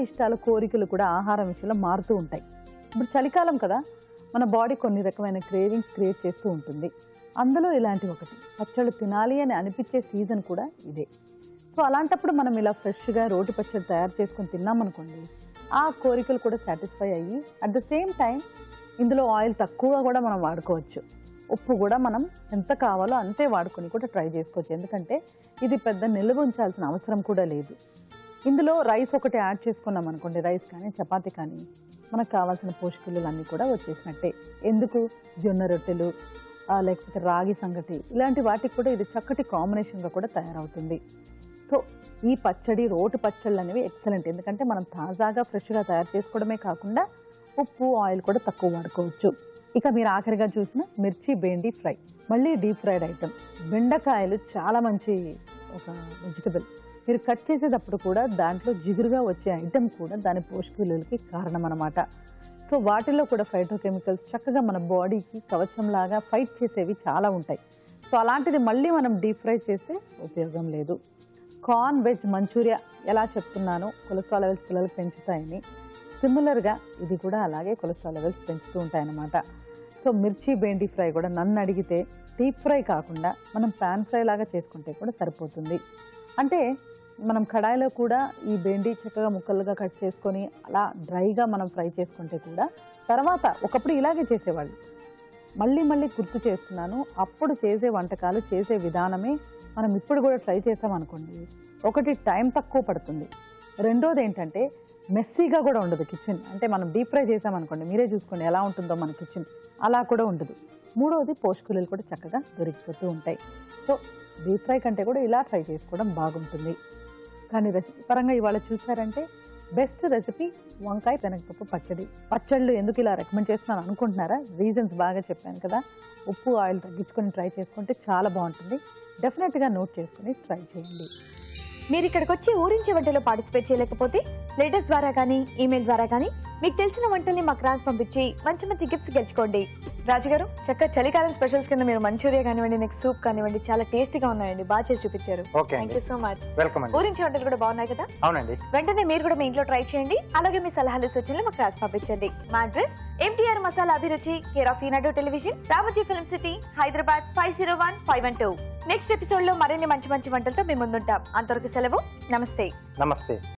ఇష్టాలు కోరికలు కూడా ఆహారం విషయంలో మారుతూ ఉంటాయి. ఇప్పుడు చలికాలం కదా, మన బాడీ కొన్ని రకమైన క్రేవింగ్స్ క్రియేట్ చేస్తూ ఉంటుంది. అందులో ఇలాంటి ఒకటి పచ్చళ్ళు తినాలి అని అనిపించే సీజన్ కూడా ఇదే. సో అలాంటప్పుడు మనం ఇలా ఫ్రెష్గా రోటి పచ్చడి తయారు చేసుకొని తిన్నామనుకోండి, ఆ కోరికలు కూడా సాటిస్ఫై అయ్యి అట్ ద సేమ్ టైం ఇందులో ఆయిల్ తక్కువగా కూడా మనం వాడుకోవచ్చు. ఉప్పు కూడా మనం ఎంత కావాలో అంతే వాడుకొని కూడా ట్రై చేసుకోవచ్చు. ఎందుకంటే ఇది పెద్ద నిల్వ ఉంచాల్సిన అవసరం కూడా లేదు. ఇందులో రైస్ ఒకటి యాడ్ చేసుకున్నాం అనుకోండి, రైస్ కానీ చపాతీ కానీ, మనకు కావాల్సిన పోషకాలు అన్నీ కూడా వచ్చేసినట్టే. ఎందుకు జొన్న రొట్టెలు లేకపోతే రాగి సంగటి ఇలాంటి వాటికి కూడా ఇది చక్కటి కాంబినేషన్గా కూడా తయారవుతుంది. సో ఈ పచ్చడి, రోటి పచ్చళ్ళు అనేవి ఎక్సలెంట్. ఎందుకంటే మనం తాజాగా ఫ్రెష్గా తయారు చేసుకోవడమే కాకుండా ఉప్పు ఆయిల్ కూడా తక్కువ వాడుకోవచ్చు. ఇక మీరు ఆఖరిగా చూసిన మిర్చి బెండి ఫ్రై, మళ్ళీ డీప్ ఫ్రైడ్ ఐటమ్. బెండకాయలు చాలా మంచి ఒక వెజిటబుల్. మీరు కట్ చేసేటప్పుడు కూడా దాంట్లో జిగురుగా వచ్చే ఐటమ్ కూడా దాని పోషక విలువలకి కారణం అన్నమాట. సో వాటిల్లో కూడా ఫైటోకెమికల్స్ చక్కగా మన బాడీకి కవచంలాగా ఫైట్ చేసేవి చాలా ఉంటాయి. సో అలాంటిది మళ్ళీ మనం డీప్ ఫ్రై చేస్తే ఉపయోగం లేదు. కార్న్ వెజ్ మంచూరియా ఎలా చెప్తున్నానో కొలెస్ట్రాల్ లెవెల్స్ పిల్లలకు పెంచుతాయని, సిమిలర్గా ఇది కూడా అలాగే కొలెస్ట్రాల్ లెవెల్స్ పెంచుతూ ఉంటాయన్నమాట. సో మిర్చి బెండి ఫ్రై కూడా నన్ను అడిగితే డీప్ ఫ్రై కాకుండా మనం ప్యాన్ ఫ్రై లాగా చేసుకుంటే కూడా సరిపోతుంది. అంటే మనం కడాయిలో కూడా ఈ బెండి చక్కగా ముక్కలుగా కట్ చేసుకొని అలా డ్రైగా మనం ఫ్రై చేసుకుంటే కూడా తర్వాత ఒకప్పుడు ఇలాగే చేసేవాళ్ళు. మళ్ళీ గుర్తు చేస్తున్నాను, అప్పుడు చేసే వంటకాలు చేసే విధానమే మనం ఇప్పుడు కూడా ట్రై చేసామనుకోండి, ఒకటి టైం తక్కువ పడుతుంది, రెండోది ఏంటంటే మెస్సీగా కూడా ఉండదు కిచెన్. అంటే మనం డీప్ ఫ్రై చేసామనుకోండి, మీరే చూసుకోండి ఎలా ఉంటుందో మన కిచెన్, అలా కూడా ఉండదు. మూడోది పోషకాలు కూడా చక్కగా దొరికిపోతూ ఉంటాయి. సో డీప్ ఫ్రై కంటే కూడా ఇలా ట్రై చేసుకోవడం బాగుంటుంది. కానీ రెసిపీ పరంగా ఇవాళ చూసారంటే బెస్ట్ రెసిపీ వంకాయ శనగపప్పు పచ్చడి. పచ్చళ్ళు ఎందుకు ఇలా రికమెండ్ చేస్తున్నాను అనుకుంటున్నారా? రీజన్స్ బాగా చెప్పాను కదా. ఉప్పు ఆయిల్ తగ్గించుకొని ట్రై చేసుకుంటే చాలా బాగుంటుంది. డెఫినెట్గా నోట్ చేసుకుని ట్రై చేయండి. మీరు ఇక్కడికి వచ్చి ఊరించే వంటలో పార్టిసిపేట్ చేయలేకపోతే లెటర్స్ ద్వారా కానీ ఈమెయిల్ ద్వారా కానీ మీకు తెలిసిన వంటల్ని మాకు రాసి పంపించి మంచి గిఫ్ట్స్ గెలుచుకోండి. రాజుగారు చక్కగా చలికాలం స్పెషల్స్ కింద మీరు మంచూరియా కానివ్వండి, నెక్స్ట్ సూప్ కానివ్వండి, చాలా టేస్టీగా ఉన్నాయండి. బాగా చేసి చూపించారు. Okay thank you so much. Welcome అండి. ఊరించి వంటలు కూడా బాగున్నాయి కదా? అవునండి. వెంటనే మీరు కూడా మీ ఇంట్లో ట్రై చేయండి. అలాగే మీ సలహాలు సూచనలు మాకు రాసి పంపించండి. మా అడ్రస్ MTR మసాలా అభిరుచి, care of Eenadu television, Ramoji film city, Hyderabad 501512. Next episode లో మరిన్ని మంచి మంచి వంటలతో మేము ముందుంటాం. అంతవరకు సెలవు. నమస్తే. నమస్తే.